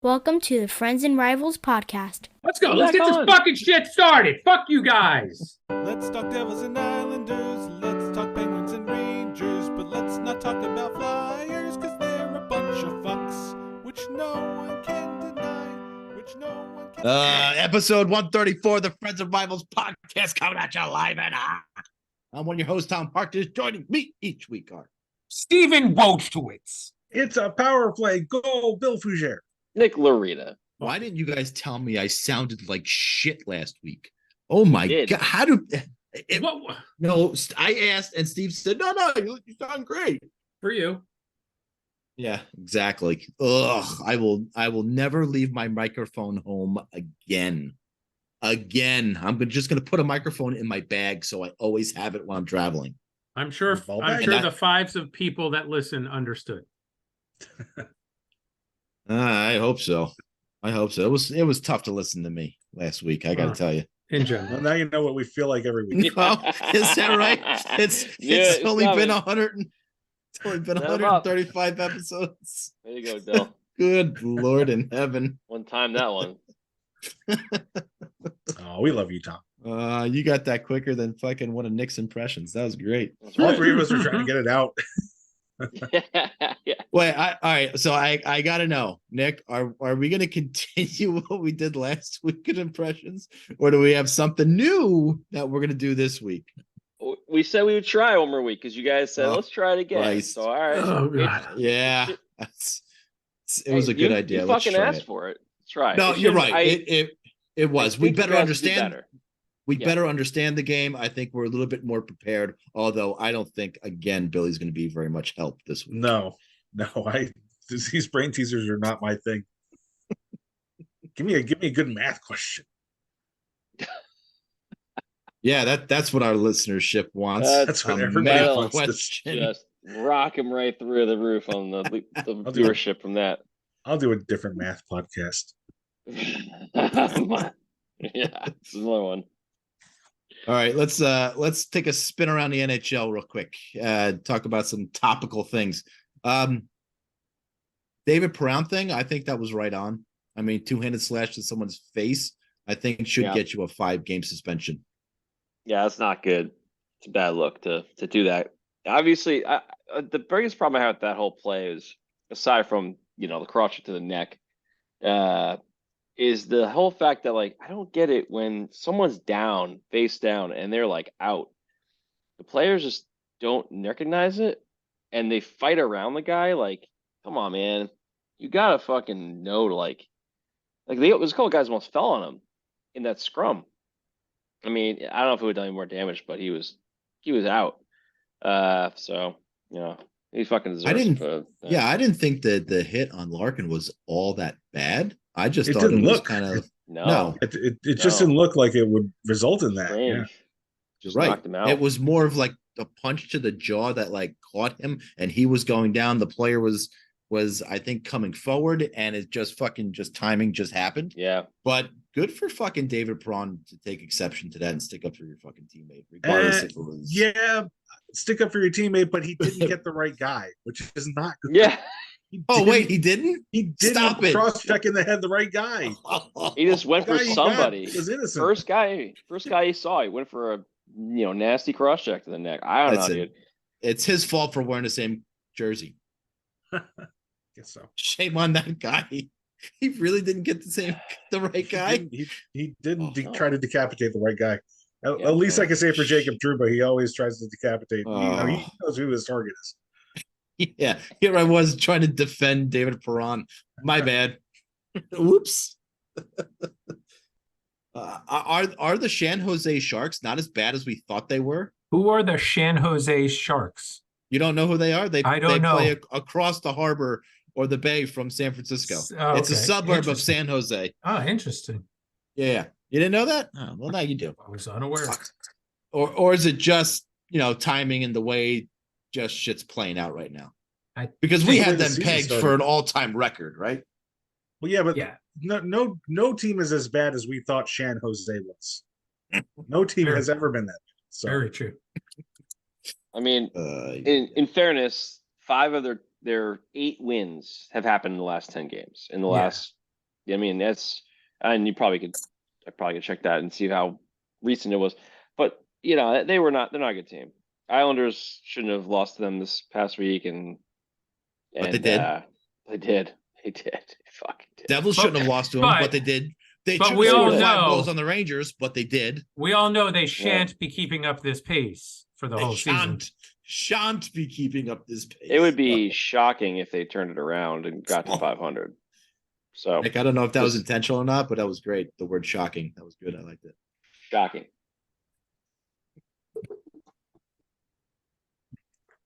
Welcome to the Friends and Rivals podcast. Let's go. Let's get this fucking shit started. Fuck you guys. Let's talk Devils and Islanders. Let's talk Penguins and Rangers. But let's not talk about Flyers, because they're a bunch of fucks, which no one can deny. Episode 134 of the Friends and Rivals podcast coming at you live. And I'm one of your hosts, Tom Parker. Joining me each week are Stephen Wojtowicz. It's a power play goal, Bill Fougere. Nick Larita. Why didn't you guys tell me I sounded like shit last week? Oh my God. How do no, I asked and Steve said, no, you sound great. For you. Yeah, exactly. Ugh, I will never leave my microphone home again. I'm just gonna put a microphone in my bag so I always have it while I'm traveling. I'm sure the fives of people that listen understood. I hope so. It was tough to listen to me last week. I got to tell you. In general, well, now you know what we feel like every week. No, is that right? It's only been 100. It's only been 135 episodes. There you go, Bill. Good Lord in heaven. One time that one. Oh, we love you, Tom. You got that quicker than fucking one of Nick's impressions. That was great. All three of us are trying to get it out. Yeah. Wait, all right. So I gotta know, Nick, are we gonna continue what we did last week in impressions, or do we have something new that we're gonna do this week? We said we would try one more week because you guys said let's try it again. Christ. So all right. Oh, God. Yeah, it was a good idea. You Let's fucking try asked it. for it. Let's try. No, you're right. It was. We better understand. We better understand the game. I think we're a little bit more prepared. Although I don't think again Billy's going to be very much help this week. No. These brain teasers are not my thing. Give me a good math question. Yeah, that's what our listenership wants. That's what everybody wants. Just rock him right through the roof on the viewership from that. I'll do a different math podcast. Yeah, this is another one. All right, let's take a spin around the NHL real quick. Talk about some topical things. David Perron thing, I think that was right on. I mean, two-handed slash to someone's face, I think should get you a 5-game suspension. Yeah, that's not good. It's a bad look to do that. Obviously, the biggest problem I have with that whole play is, aside from the cross to the neck, is the whole fact that I don't get it when someone's down, face down, and they're out. The players just don't recognize it, and they fight around the guy. Come on, man, you gotta fucking know there's a couple guys almost fell on him in that scrum. I mean, I don't know if it would have done any more damage, but he was out. So he fucking deserves it. I didn't think that the hit on Larkin was all that bad. I just thought didn't it was look kind of no. It just didn't look like it would result in that. Strange. Yeah. Just right. knocked him out. It was more of like a punch to the jaw that caught him, and he was going down. The player was I think coming forward, and it just timing just happened. Yeah. But good for fucking David Perron to take exception to that and stick up for your fucking teammate, regardless if it was. Yeah, stick up for your teammate, but he didn't get the right guy, which is not good. Yeah. He didn't? He didn't Stop it. cross-check in the head the right guy. He just went for somebody. He was innocent. First guy he saw, he went for a nasty cross check to the neck. I don't know, dude. It's his fault for wearing the same jersey. Guess so. Shame on that guy. He really didn't get the right guy. He didn't try to decapitate the right guy. At least I can say for Jacob Trouba, he always tries to decapitate. He knows who his target is. Yeah, here I was trying to defend David Perron. My bad. Oops. Are the San Jose Sharks not as bad as we thought they were? Who are the San Jose Sharks? You don't know who they are? I don't know. Play across the harbor or the bay from San Francisco. Oh, it's a suburb of San Jose. Oh, interesting. Yeah. You didn't know that? Oh, well, now you do. I was unaware. Or is it just, timing and the way just shit's playing out right now? Because we had them pegged for an all-time record, right? Well, yeah, but no team is as bad as we thought San Jose was. No team has ever been that bad. So. Very true. I mean, in fairness, 5 of their 8 wins have happened in the last 10 games in the last I mean, and I probably could check that and see how recent it was. But you know, they're not a good team. Islanders shouldn't have lost to them this past week, But they did. They did. They fucking did. Devils shouldn't have lost to them, but they did. They but should we have all scored 5 know- goals on the Rangers, but they did. We all know they shan't be keeping up this pace for the whole season. Shan't be keeping up this pace. It would be shocking if they turned it around and got to 500. So, Like, I don't know if that was intentional or not, but that was great. The word shocking. That was good. I liked it. shocking.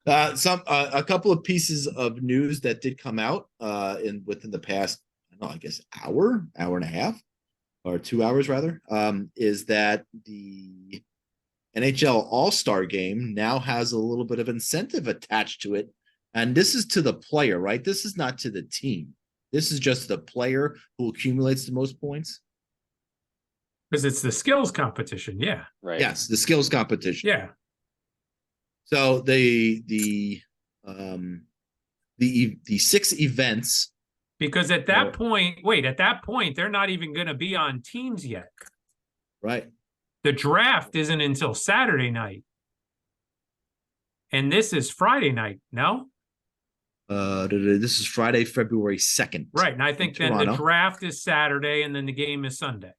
A couple of pieces of news that did come out within the past, I guess hour and a half, or 2 hours rather, is that the NHL All-Star Game now has a little bit of incentive attached to it, and this is to the player, right? This is not to the team. This is just the player who accumulates the most points. Because it's the skills competition, yeah. Right. Yes, the skills competition. Yeah. So the 6 events. Because at that point, they're not even going to be on teams yet. Right. The draft isn't until Saturday night. And this is Friday night, no? This is Friday, February 2nd. Right. And I think then the draft is Saturday and then the game is Sunday.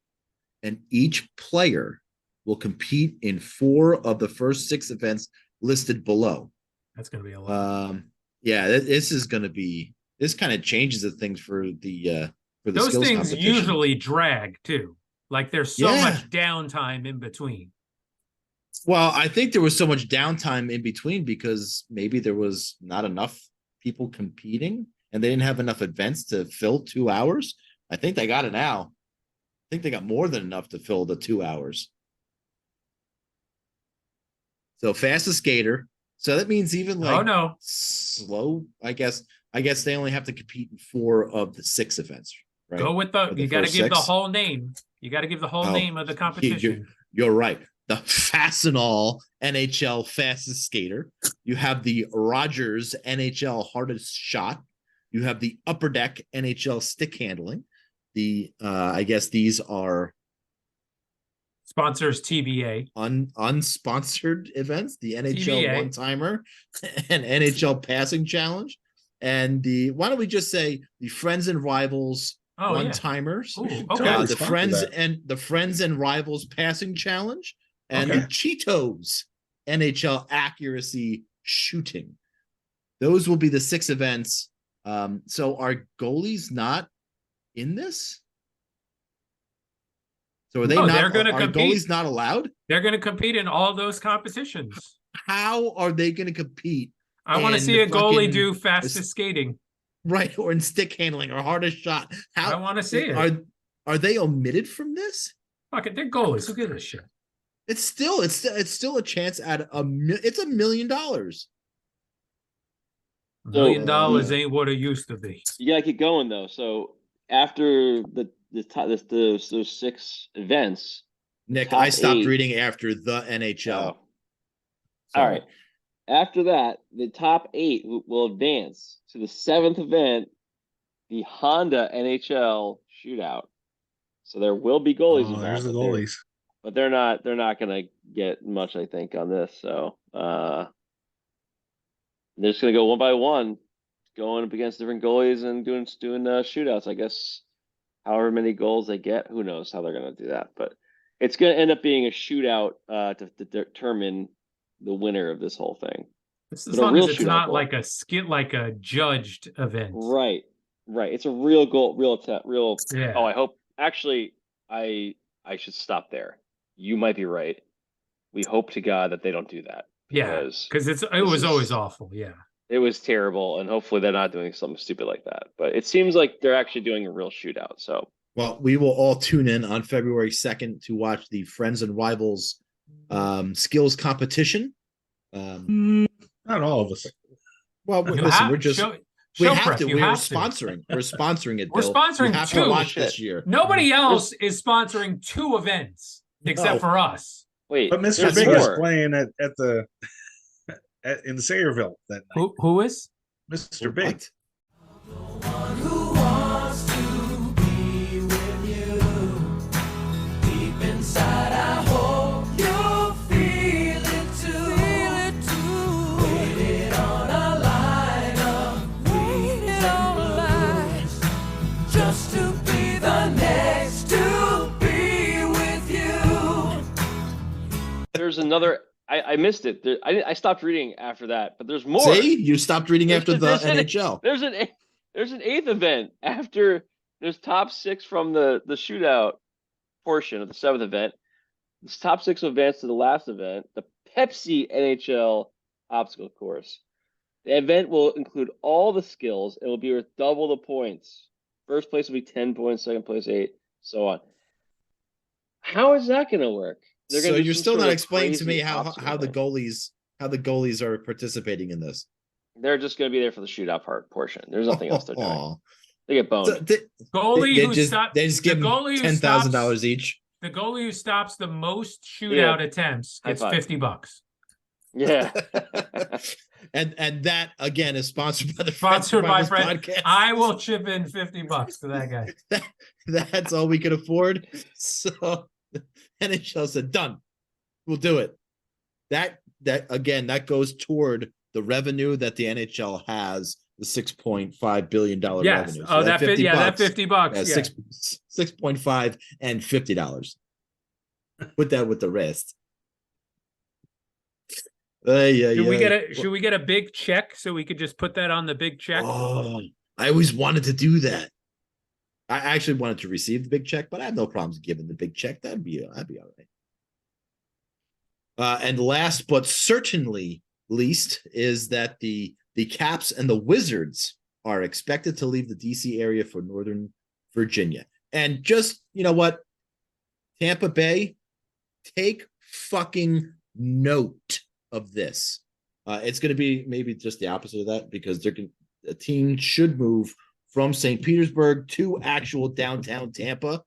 And each player will compete in 4 of the first 6 events listed below. That's going to be a lot. Yeah, this kind of changes the things for the those skills things competition. usually drag too. Like there's so much downtime in between. Well, I think there was so much downtime in between because maybe there was not enough people competing and they didn't have enough events to fill 2 hours. I think they got it now. I think they got more than enough to fill the 2 hours. So fastest skater. So that means even slow. I guess they only have to compete in 4 of the 6 events. Right? Go with you got to give 6? The whole name. You got to give the whole name of the competition. You're right. The Fastenal NHL fastest skater. You have the Rogers NHL hardest shot. You have the Upper Deck NHL stick handling. I guess these are sponsors TBA. Unsponsored events, the NHL one-timer and NHL passing challenge. And why don't we just say the Friends and Rivals one-timers. Yeah. Okay. The Friends and Rivals passing challenge and the Cheetos NHL accuracy shooting. Those will be the 6 events. So are goalies not in this? So are they not? They're going to compete. Goalies not allowed? They're going to compete in all those competitions. How are they going to compete? I want to see a goalie do fastest skating, right? Or in stick handling or hardest shot. I want to see it. Are they omitted from this? Fuck it, they're goalies. Who gives a shit? It's still a chance at it's $1 million. $1 million ain't what it used to be. You gotta keep going though. So after those 6 events, Nick, I stopped reading after the NHL. All right. After that, the top 8 will advance to the 7th event, the Honda NHL shootout. So there will be goalies involved. There's the goalies. But they're not going to get much, I think, on this. So they're just going to go one by one, going up against different goalies and doing shootouts. I guess however many goals they get, who knows how they're going to do that. But it's going to end up being a shootout to determine the winner of this whole thing. As long as it's not like a judged event. Right. It's a real goal, real. Yeah. Oh, I hope. Actually, I should stop there. You might be right. We hope to God that they don't do that. Yeah, because it was always awful. Yeah, it was terrible, and hopefully they're not doing something stupid like that. But it seems like they're actually doing a real shootout. So, well, we will all tune in on February 2nd to watch the Friends and Rivals skills competition. Not all of us. Well, listen, we're just. We have to. We're sponsoring. We're sponsoring it. We're sponsoring 2. To watch this year. Nobody else is sponsoring 2 events except for us. Wait, but Mr. Big is playing in Sayreville that night. Who is Mr. Big? The one who wants to be just to be the next to be with you. There's another. I missed it. I stopped reading after that, but there's more. See, you stopped reading after the NHL. There's an 8th event after. There's top 6 from the shootout portion of the 7th event. This top 6 advance to the last event, the Pepsi NHL obstacle course. The event will include all the skills and will be worth double the points. First place will be 10 points, second place 8, so on. How is that going to work? So you're still not explaining to me how the goalies are participating in this. They're just going to be there for the shootout portion. There's nothing else they're doing. They get boned. So they just give them $10,000 each. The goalie who stops the most shootout attempts gets $50. Yeah. and that again is sponsored by the Friends podcast. I will chip in $50 to that guy. That's all we can afford. So NHL said, done. We'll do it. That again, that goes toward the revenue that the NHL has, the $6.5 billion revenue. So that $50. That $50. Yeah, 6.5 and $50. Put that with the rest. Should we get a big check so we could just put that on the big check? Oh, I always wanted to do that. I actually wanted to receive the big check, but I have no problems giving the big check. That'd be all right. And last but certainly least is that the Caps and the Wizards are expected to leave the DC area for Northern Virginia. And just, you know what? Tampa Bay, take fucking note of this. It's going to be maybe just the opposite of that, because the team should move from St. Petersburg to actual downtown Tampa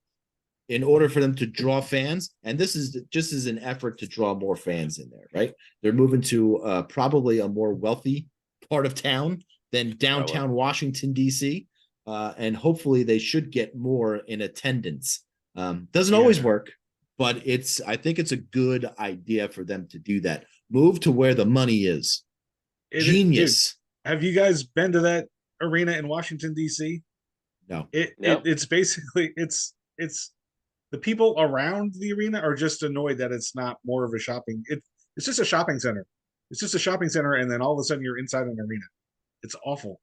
in order for them to draw fans. And this is just as an effort to draw more fans in there, right? They're moving to probably a more wealthy part of town than downtown Washington, D.C. And hopefully they should get more in attendance. Doesn't always work, but I think it's a good idea for them to do that. Move to where the money is. Genius. Have you guys been to that arena in Washington, D.C.? No. It's basically it's the people around the arena are just annoyed that it's not more of a shopping. It's just a shopping center. It's just a shopping center, and then all of a sudden you're inside an arena. It's awful.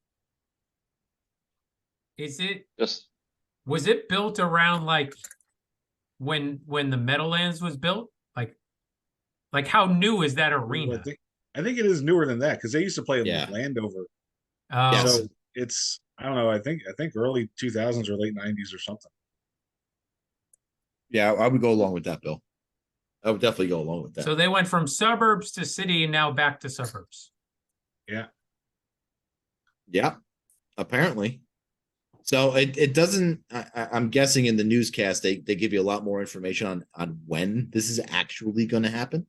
Was it built around like when the Meadowlands was built? Like how new is that arena? I think it is newer than that, because they used to play in Landover. So it's, I don't know, I think early 2000s or late 90s or something. Yeah, I would go along with that, Bill. I would definitely go along with that. So they went from suburbs to city and now back to suburbs. Yeah. Yeah, apparently. So it doesn't, I'm guessing in the newscast, they give you a lot more information on when this is actually going to happen.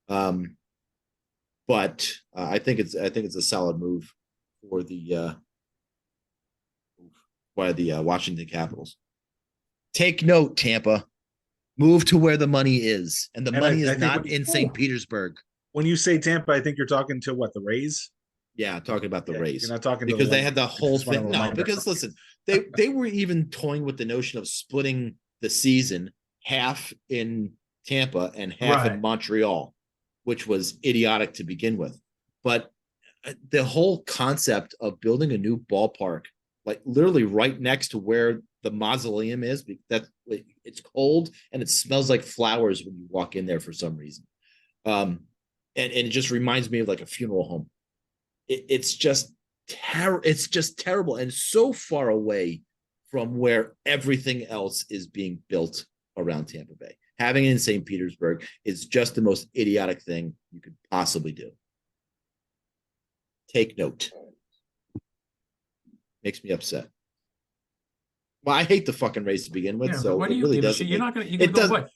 But I think it's a solid move for the Washington Capitals. Take note, Tampa. Move to where the money is, and the money is not in St. Petersburg. When you say Tampa, I think you're talking to what, the Rays? Yeah, talking about the Rays. You're not talking because they had the whole thing. No, because listen, they were even toying with the notion of splitting the season, half in Tampa and half in Montreal, which was idiotic to begin with. But the whole concept of building a new ballpark, like literally right next to where the mausoleum is, that it's cold and it smells like flowers when you walk in there for some reason. And it just reminds me of like a funeral home. It's just terrible and so far away from where everything else is being built around Tampa Bay. Having it in St. Petersburg is just the most idiotic thing you could possibly do. Take note. Makes me upset. Well, I hate the fucking Rays to begin with, so what it really doesn't. You're not going to. You go what?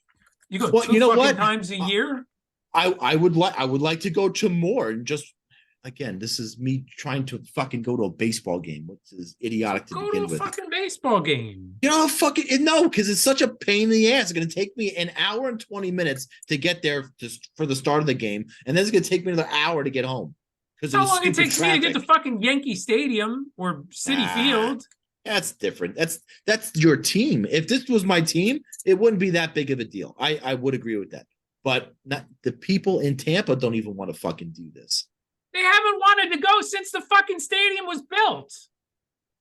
You go well, two fucking times a year. I would like to go to more, and just again, this is me trying to fucking go to a baseball game, which is idiotic to begin with. Go to a fucking baseball game. You know, because it's such a pain in the ass. It's going to take me an hour and 20 minutes to get there for the start of the game, and then it's going to take me another hour to get home. How long it takes me to get to fucking Yankee Stadium or Citi Field? That's different. That's your team. If this was my team, it wouldn't be that big of a deal. I would agree with that. But not the people in Tampa don't even want to fucking do this. They haven't wanted to go since the fucking stadium was built.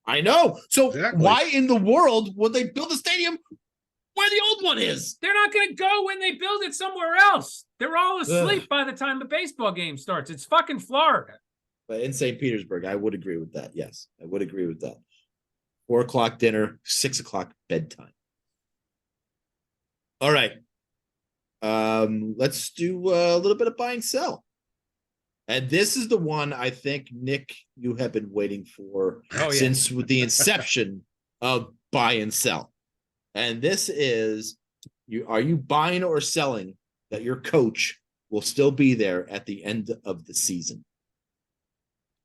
I know. So Exactly. why in the world would they build a stadium where the old one is? They're not going to go when they build it somewhere else. They're all asleep by the time the baseball game starts. It's fucking Florida. But in St. Petersburg, I would agree with that. Yes, I would agree with that. 4 o'clock dinner, 6 o'clock bedtime. All right. Let's do a little bit of buy and sell. And this is the one I think, Nick, you have been waiting for since the inception of buy and sell. And this is, are you buying or selling that your coach will still be there at the end of the season?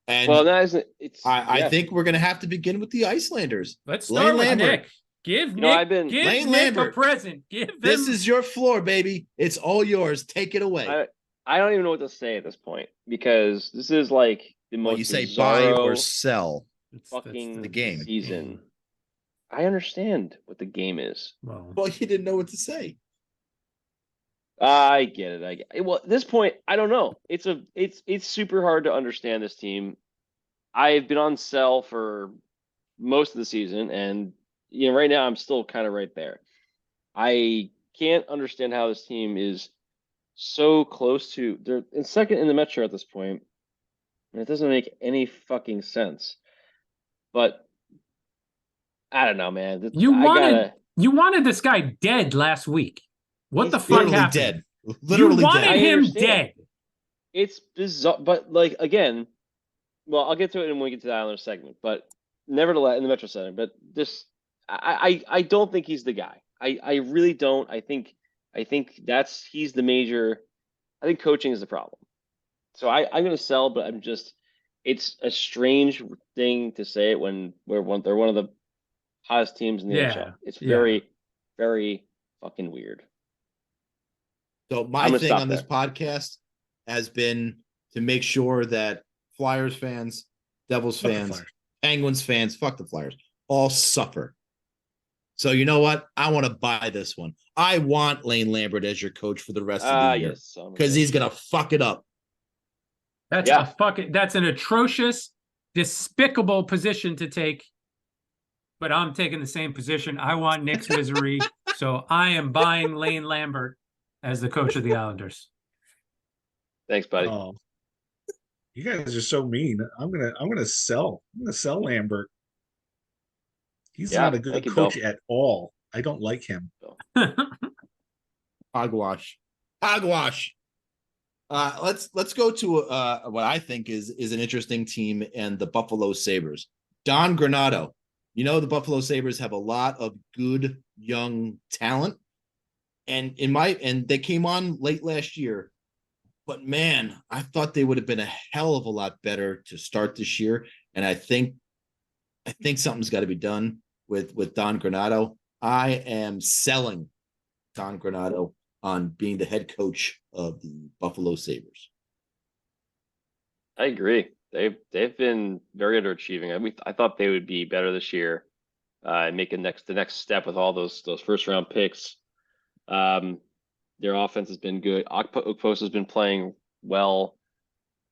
And Well, that isn't. It's. I think we're going to have to begin with the Icelanders. Let's start with Lambert. Nick. Give know, I've Nick, been- give Lane Nick Lambert. a present. Give them. This is your floor, baby. It's all yours. Take it away. I don't even know what to say at this point because this is like the most. Well, you say buy or bizarro sell. fucking the game. season. I understand what the game is. Well, Well, you didn't know what to say. I get it. Well, at this point, I don't know. It's super hard to understand this team. I've been on sell for most of the season, and right now I'm still kind of right there. I can't understand how this team is so close to they're in second in the Metro at this point, and it doesn't make any fucking sense. But I don't know, man. you wanted this guy dead last week. What He's the fuck Literally happened? dead. Literally you wanted dead. I him understand. dead. It's bizarre, but like again, well, I'll get to it when we get to the Islander segment. But nevertheless, in the Metro segment, but this, I don't think he's the guy. I really don't. I think he's the major. I think coaching is the problem. So I'm going to sell, but it's a strange thing to say it when they're one of the hottest teams in the NHL. It's very, very fucking weird. So I'm my gonna thing stop on this there. podcast has been to make sure that Flyers fans, Devils Fuck the fans, Flyers. Penguins fans, fuck the Flyers, all suffer. So you know what? I want to buy this one. I want Lane Lambert as your coach for the rest of the year Yes, because he's gonna fuck it up. That's Yeah. that's an atrocious, despicable position to take. But I'm taking the same position. I want Nick's misery, so I am buying Lane Lambert as the coach of the Islanders. Thanks, buddy. Oh, you guys are so mean. I'm gonna sell. I'm gonna sell Lambert. He's Yeah, not a good thank you, coach Bill. at all. I don't like him. Hogwash. Hogwash. Let's go to what I think is an interesting team, and the Buffalo Sabres. Don Granato. The Buffalo Sabres have a lot of good young talent, and they came on late last year, but man, I thought they would have been a hell of a lot better to start this year. And I think something's got to be done with Don Granato. I am selling Don Granato on being the head coach of the Buffalo Sabres. I agree. They've been very underachieving. I thought they would be better this year, and make the next step with all those first round picks. Their offense has been good. Okposo has been playing well.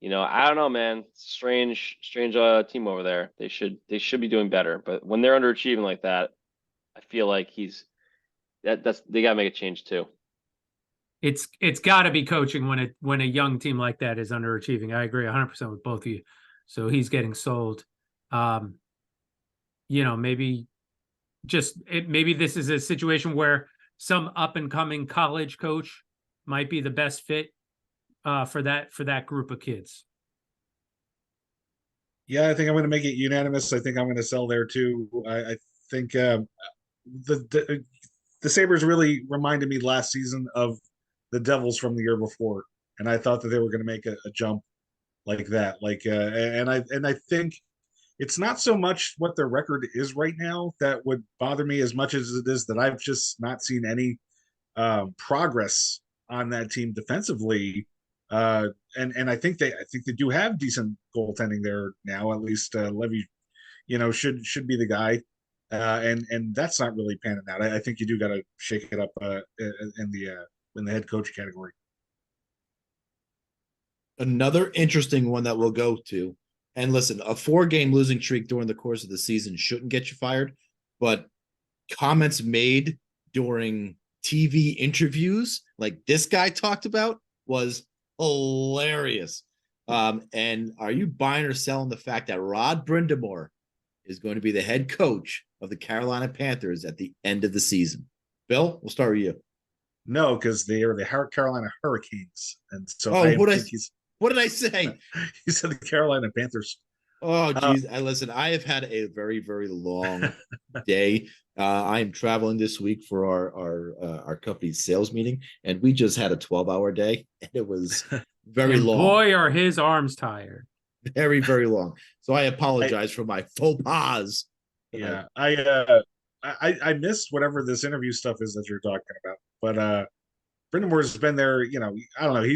I don't know, man. Strange team over there. They should be doing better. But when they're underachieving like that, I feel like they gotta make a change too. It's got to be coaching when a young team like that is underachieving. I agree 100% with both of you. So he's getting sold. Maybe maybe this is a situation where some up and coming college coach might be the best fit for that group of kids. Yeah, I think I'm going to make it unanimous. I think I'm going to sell there too. I think the Sabres really reminded me last season of the Devils from the year before, and I thought that they were going to make a jump like that. And I think it's not so much what their record is right now that would bother me as much as it is that I've just not seen any progress on that team defensively. And I think they do have decent goaltending there now. At least Levy, should be the guy. and that's not really panning out. I think you do got to shake it up in the head coach category. Another interesting one that we'll go to. And listen, a 4-game losing streak during the course of the season shouldn't get you fired, but comments made during TV interviews, like this guy talked about, was hilarious. And are you buying or selling the fact that Rod Brindamore is going to be the head coach of the Carolina Panthers at the end of the season? Bill, we'll start with you. No, because they are the Carolina Hurricanes, and so what did I say? You said the Carolina Panthers. Oh, geez. Listen, I have had a very, very long day. I am traveling this week for our company's sales meeting, and we just had a 12-hour day, and it was very long. Boy, are his arms tired. Very, very long. So I apologize for my faux pas. Yeah, I missed whatever this interview stuff is that you're talking about, but Brindamore's been there. You know, I don't know.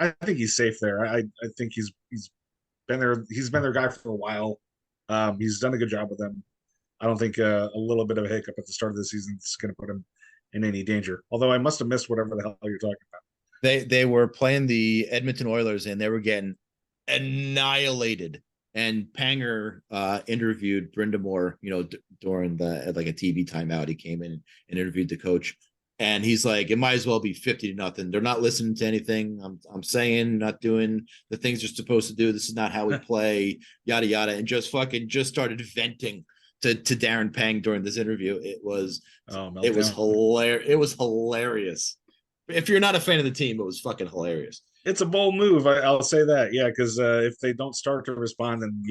I think he's safe there. I think he's been there. He's been their guy for a while. He's done a good job with them. I don't think a little bit of a hiccup at the start of the season is going to put him in any danger. Although I must have missed whatever the hell you're talking about. They were playing the Edmonton Oilers, and they were getting annihilated. And Panger interviewed Brindamore, during a TV timeout. He came in and interviewed the coach. And he's like, it might as well be 50-0. They're not listening to anything I'm saying, not doing the things they're supposed to do. This is not how we play, yada, yada. And just started venting to Darren Pang during this interview. It was hilarious. It was hilarious. If you're not a fan of the team, it was fucking hilarious. It's a bold move. I'll say that. Yeah, because if they don't start to respond, then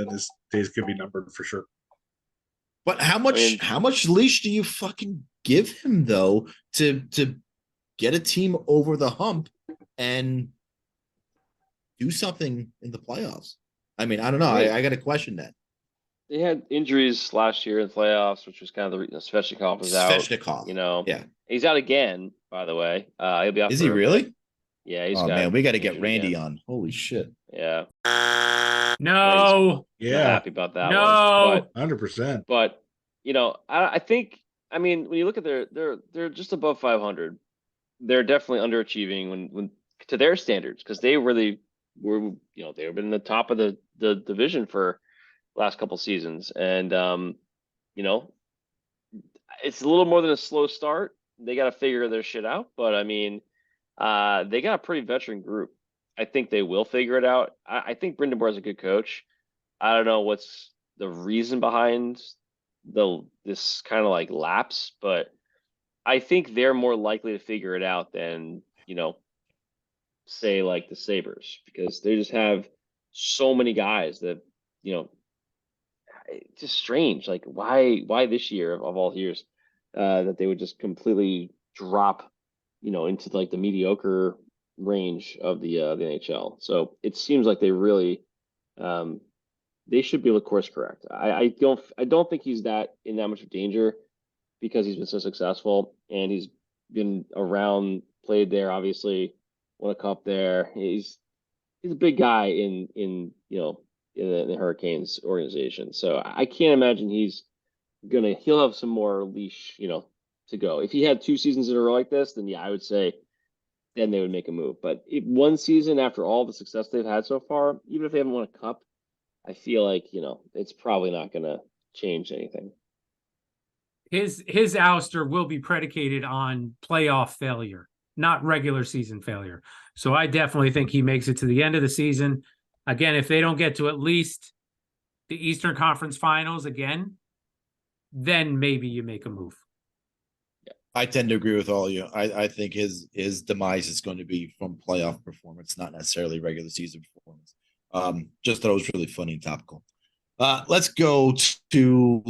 his days could be numbered for sure. But how much leash do you fucking give him though to get a team over the hump and do something in the playoffs? I mean, I don't know. I got to question that. They had injuries last year in the playoffs, which was kind of the reason. Svechnikov was out. Yeah, he's out again. By the way, he'll be out. Is he really? Yeah, man, we got to get Randy on. Holy shit. Yeah. No. Yeah. Happy about that. No. 100%. But I think, when you look at they're just above 500. They're definitely underachieving when to their standards, because they really were, they've been in the top of the division for last couple seasons, and it's a little more than a slow start. They got to figure their shit out, but they got a pretty veteran group. I think they will figure it out. I think Brindamore is a good coach. I don't know what's the reason behind this kind of like lapse, but I think they're more likely to figure it out than, say like the Sabres, because they just have so many guys that, it's just strange. Like why this year of all years, that they would just completely drop, into like the mediocre range of the NHL. So it seems like they really, they should be able to course correct. I don't think he's in that much of danger, because he's been so successful and he's been around, played there, obviously won a cup there. He's a big guy in the Hurricanes organization. So I can't imagine he'll have some more leash, to go. If he had 2 seasons in a row like this, then yeah, I would say then they would make a move. But one season after all the success they've had so far, even if they haven't won a cup, I feel like, it's probably not going to change anything. His ouster will be predicated on playoff failure, not regular season failure. So I definitely think he makes it to the end of the season. Again, if they don't get to at least the Eastern Conference Finals again, then maybe you make a move. I tend to agree with all of you. I think his demise is going to be from playoff performance, not necessarily regular season performance. Just thought it was really funny and topical. Let's go to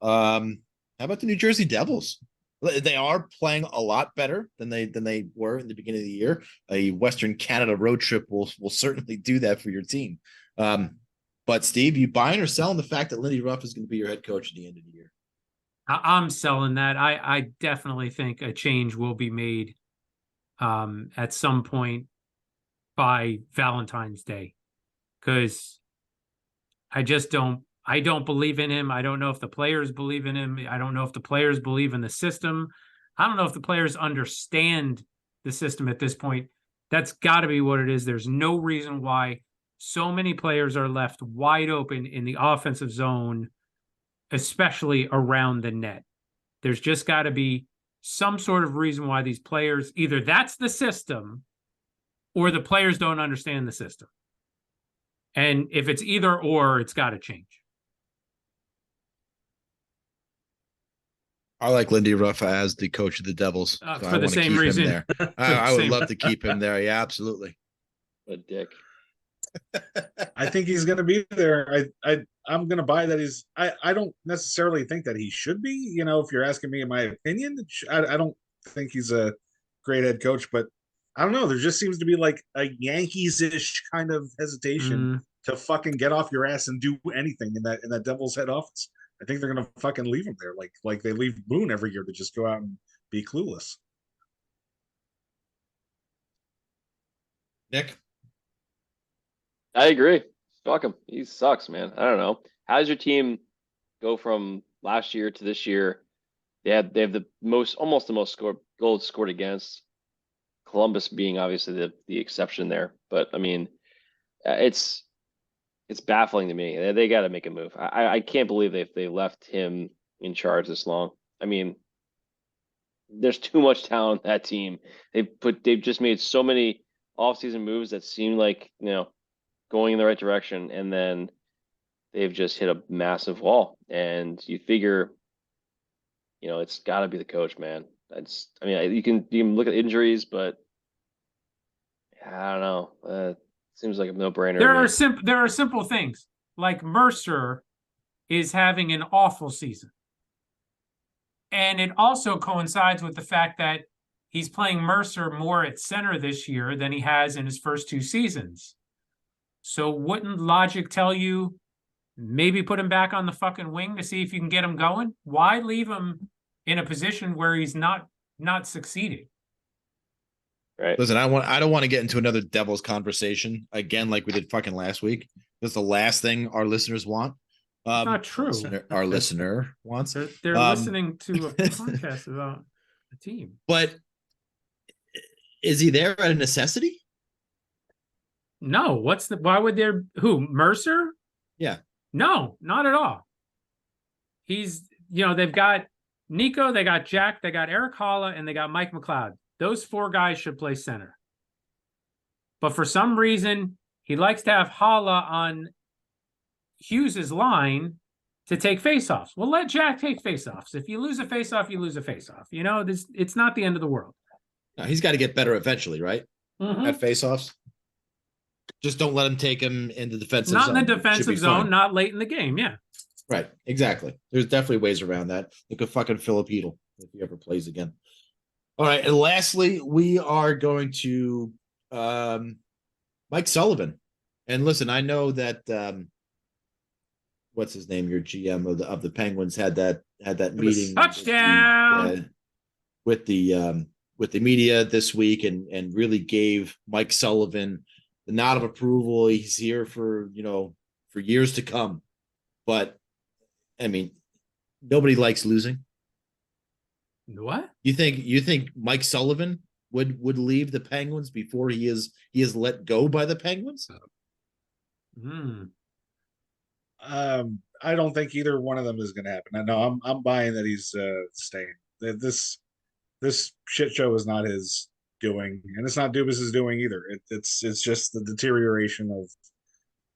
how about the New Jersey Devils? They are playing a lot better than they were in the beginning of the year. A Western Canada road trip will certainly do that for your team. But Steve, you buying or selling the fact that Lindy Ruff is going to be your head coach at the end of the year? I'm selling that. I definitely think a change will be made at some point by Valentine's Day, because I I don't believe in him. I don't know if the players believe in him. I don't know if the players believe in the system. I don't know if the players understand the system at this point. That's got to be what it is. There's no reason why so many players are left wide open in the offensive zone, especially around the net. There's just got to be some sort of reason why these players, either that's the system or the players don't understand the system. And if it's either or, it's got to change. I like Lindy Ruff as the coach of the Devils. For I the wanna same keep him reason. there. For I the would same- love to keep him there. Yeah, absolutely. A dick. I think he's going to be there. I'm going to buy that he's. I don't necessarily think that he should be. You know, if you're asking me in my opinion, I don't think he's a great head coach. But I don't know. There just seems to be like a Yankees-ish kind of hesitation to fucking get off your ass and do anything in that Devils head office. I think they're going to fucking leave him there, like they leave Boone every year to just go out and be clueless. Nick? I agree. Fuck him. He sucks, man. I don't know. How does your team go from last year to this year? They have the almost the most goals scored against. Columbus being obviously the exception there, but I mean, it's baffling to me. They got to make a move. I can't believe they left him in charge this long. I mean, there's too much talent on that team. They've just made so many offseason moves that seem like, you know, going in the right direction, and then they've just hit a massive wall. And you figure, you know, it's got to be the coach, man. I mean, you can look at injuries, but I don't know. Seems like a no-brainer. There are simple things, like Mercer is having an awful season. And it also coincides with the fact that he's playing Mercer more at center this year than he has in his first two seasons. So wouldn't logic tell you maybe put him back on the fucking wing to see if you can get him going? Why leave him in a position where he's not succeeding? Right. Listen, I don't want to get into another Devils conversation again, like we did fucking last week. That's the last thing our listeners want. Not true. Our listener wants. They're listening to a podcast about the team. But is he there out of necessity? No. Why would there? Who? Mercer? Yeah. No, not at all. They've got Nico, they got Jack, they got Eric Holla, and they got Mike McLeod. Those four guys should play center. But for some reason, he likes to have Holla on Hughes's line to take faceoffs. Well, let Jack take faceoffs. If you lose a faceoff, you lose a faceoff. You know, it's not the end of the world. No, he's got to get better eventually, right? At faceoffs. Just don't let him take him in the defensive zone. Not in the defensive zone, not late in the game. Yeah. Right. Exactly. There's definitely ways around that. Look at fucking Philip Hedl if he ever plays again. All right. And lastly, we are going to Mike Sullivan. And listen, I know that what's his name? Your GM of the Penguins had that meeting. Touchdown with the media this week and really gave Mike Sullivan the nod of approval. He's here for years to come. But I mean, nobody likes losing. What? You think Mike Sullivan would leave the Penguins before he is let go by the Penguins? I don't think either one of them is going to happen. No, I'm buying that he's staying. This shit show is not his doing, and it's not Dubas's doing either. It's just the deterioration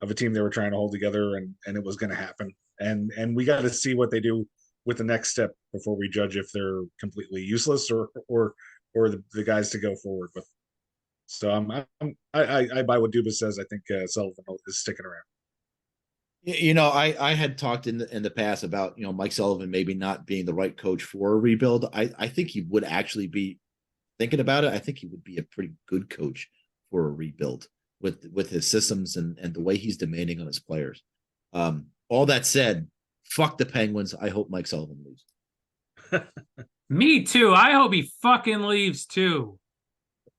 of a team they were trying to hold together, and it was going to happen. And we got to see what they do with the next step before we judge if they're completely useless or the guys to go forward with. So I buy what Dubas says. I think Sullivan is sticking around. I had talked in the past about Mike Sullivan maybe not being the right coach for a rebuild. I think he would actually be thinking about it. I think he would be a pretty good coach for a rebuild with his systems and the way he's demanding on his players. All that said, fuck the Penguins. I hope Mike Sullivan leaves. Me too. I hope he fucking leaves too.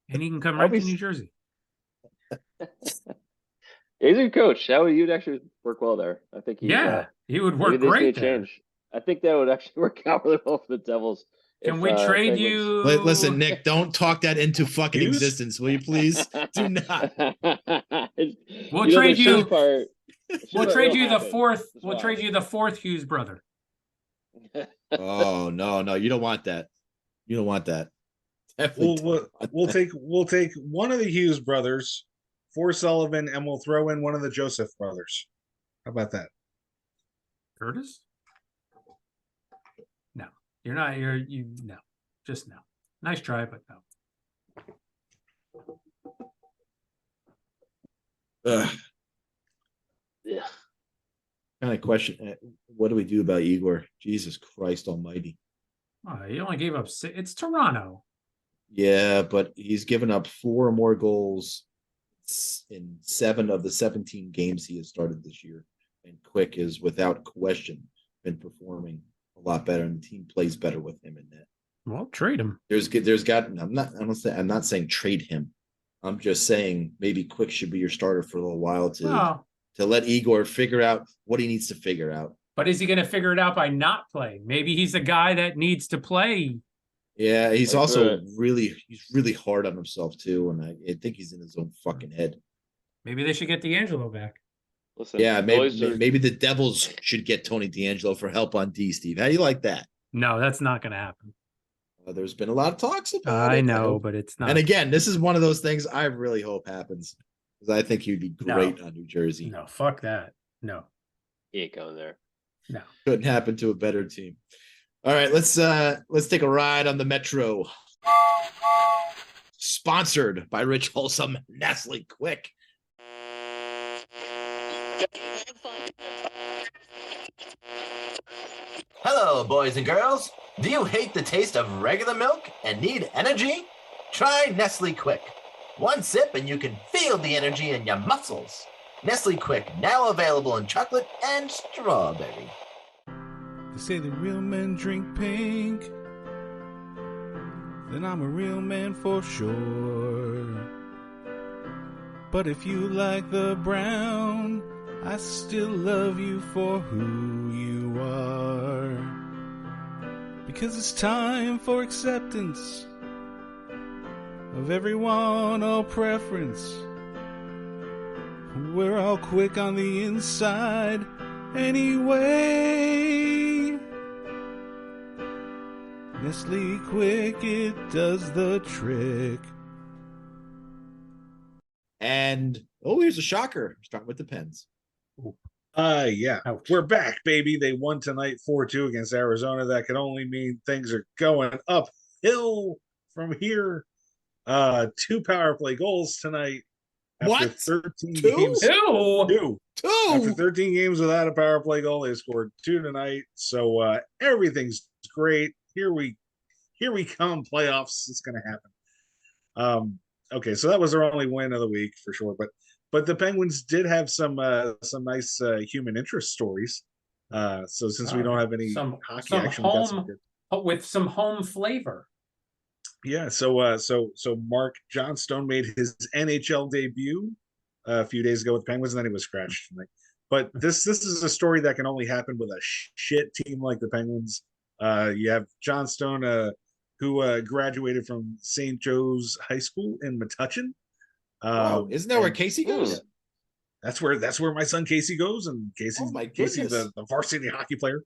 And he can come right to New Jersey. He's a good coach. You'd actually work well there. I think he's Yeah, he would maybe work this great need there. change. I think that would actually work out really well for the Devils. Can if, we trade Penguins- you? Listen, Nick, don't talk that into fucking Hughes? existence, will you please? Do not. We'll the trade you- shitty part- the shitty We'll part trade will you the happen. fourth. Just We'll watch. trade you the fourth Hughes brother. Oh no, you don't want that. You don't want that. Definitely don't want that. We'll take one of the Hughes brothers for Sullivan, and we'll throw in one of the Joseph brothers. How about that? Curtis? No, you're not. No, just no. Nice try, but no. Ugh. Yeah. Kind of question. What do we do about Igor? Jesus Christ Almighty. Oh, he only gave up six. It's Toronto. Yeah, but he's given up 4 or more goals in 7 of the 17 games he has started this year. And Quick is without question been performing a lot better, and the team plays better with him in that. Well, trade him. I'm not saying trade him. I'm just saying maybe Quick should be your starter for a little while to let Igor figure out what he needs to figure out. But is he going to figure it out by not playing? Maybe he's a guy that needs to play. Yeah, he's Like also that. really hard on himself too, and I think he's in his own fucking head. Maybe they should get D'Angelo back. Listen, Yeah, boys are- maybe the Devils should get Tony D'Angelo for help on D, Steve. How do you like that? No, that's not going to happen. There's been a lot of talks about it. I know, but it's not. And again, this is one of those things I really hope happens, because I think he'd be great on New Jersey. No, fuck that. No, he ain't going there. no. Couldn't happen to a better team. All right, let's take a ride on the Metro. Sponsored by Rich Wholesome Nestle Quick. Hello, boys and girls. Do you hate the taste of regular milk and need energy? Try Nestle Quick. One sip and you can feel the energy in your muscles. Nestle Quick, now available in chocolate and strawberry. They say the real men drink pink. Then I'm a real man for sure. But if you like the brown, I still love you for who you are. Because it's time for acceptance of everyone, all preference. We're all quick on the inside anyway. Nestle Quick, it does the trick. And here's a shocker. Starting with the Pens. Yeah. Ouch. We're back, baby. They won tonight 4-2 against Arizona. That could only mean things are going uphill from here. 2 power play goals tonight. After What? 13 Two? games. Ew. After 2. 13 games without a power play goal, they scored 2 tonight. So everything's great. Here we come, playoffs. It's gonna happen. Okay, so that was their only win of the week for sure. But the Penguins did have some nice human interest stories. So since we don't have any hockey action, we got some good. With some home flavor. Yeah, so Mark Johnstone made his NHL debut a few days ago with the Penguins, and then he was scratched tonight. But this is a story that can only happen with a shit team like the Penguins. You have Johnstone, who graduated from St. Joe's High School in Metuchen. Isn't that where Casey goes? That's where my son Casey goes, and Casey's Oh my Casey's goodness. the varsity hockey player.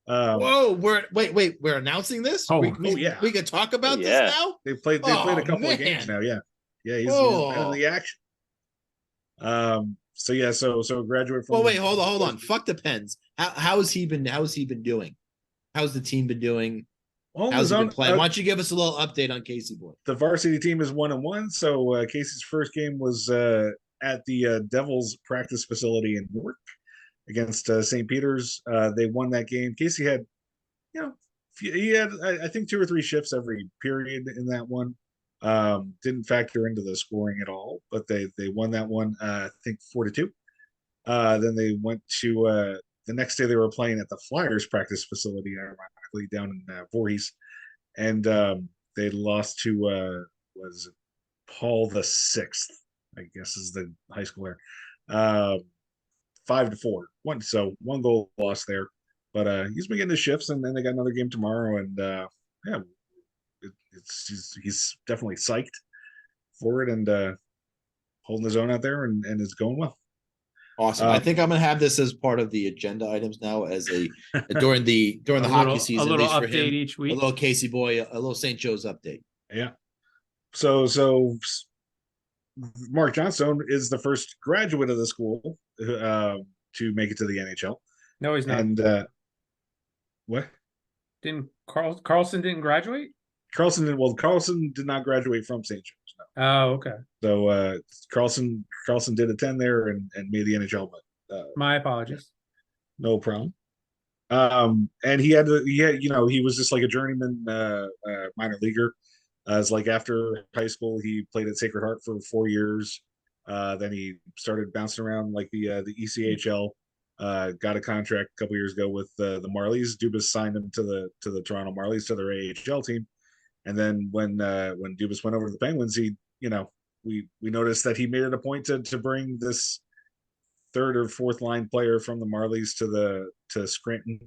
Whoa, we're announcing this? Oh, yeah. We could talk about Yeah. this now? They played a couple of games now. Yeah, he's been in the action. So graduate from. Well, wait, hold on. Fuck the Pens. How has he been doing? How's the team been doing? Well, How's he been playing? Why don't you give us a little update on Casey Boy? The varsity team is 1-1. So Casey's first game was at the Devils practice facility in Newark against St. Peter's. They won that game. Casey had, he had I think 2 or 3 shifts every period in that one. Didn't factor into the scoring at all, but they won that one. I think 4-2. Then they went to the next day they were playing at the Flyers practice facility, ironically down in Voorhees, and they lost to was it Paul the Sixth, I guess is the high school there. 5-4. One goal lost there, but he's been getting his shifts, and then they got another game tomorrow, and yeah, he's definitely psyched for it, and holding his own out there, and it's going well. Awesome. I think I'm gonna have this as part of the agenda items now, as during the hockey season, a little at least for update him, each a week. little Casey boy, a little St. Joe's update. Yeah. So Mark Johnstone is the first graduate of the school to make it to the NHL. No, he's not. And what? Didn't Carlson didn't graduate? Carlson did not graduate from St. Joe's. No. Oh, okay. So Carlson did attend there and made the NHL, but My apologies. no problem. And he had he was just like a journeyman minor leaguer. As like after high school, he played at Sacred Heart for 4 years. Then he started bouncing around like the ECHL. Got a contract a couple years ago with the Marlies. Dubas signed him to the Toronto Marlies, to their AHL team. And then when Dubas went over to the Penguins, we noticed that he made it a point to bring this third or fourth line player from the Marlies to Scranton.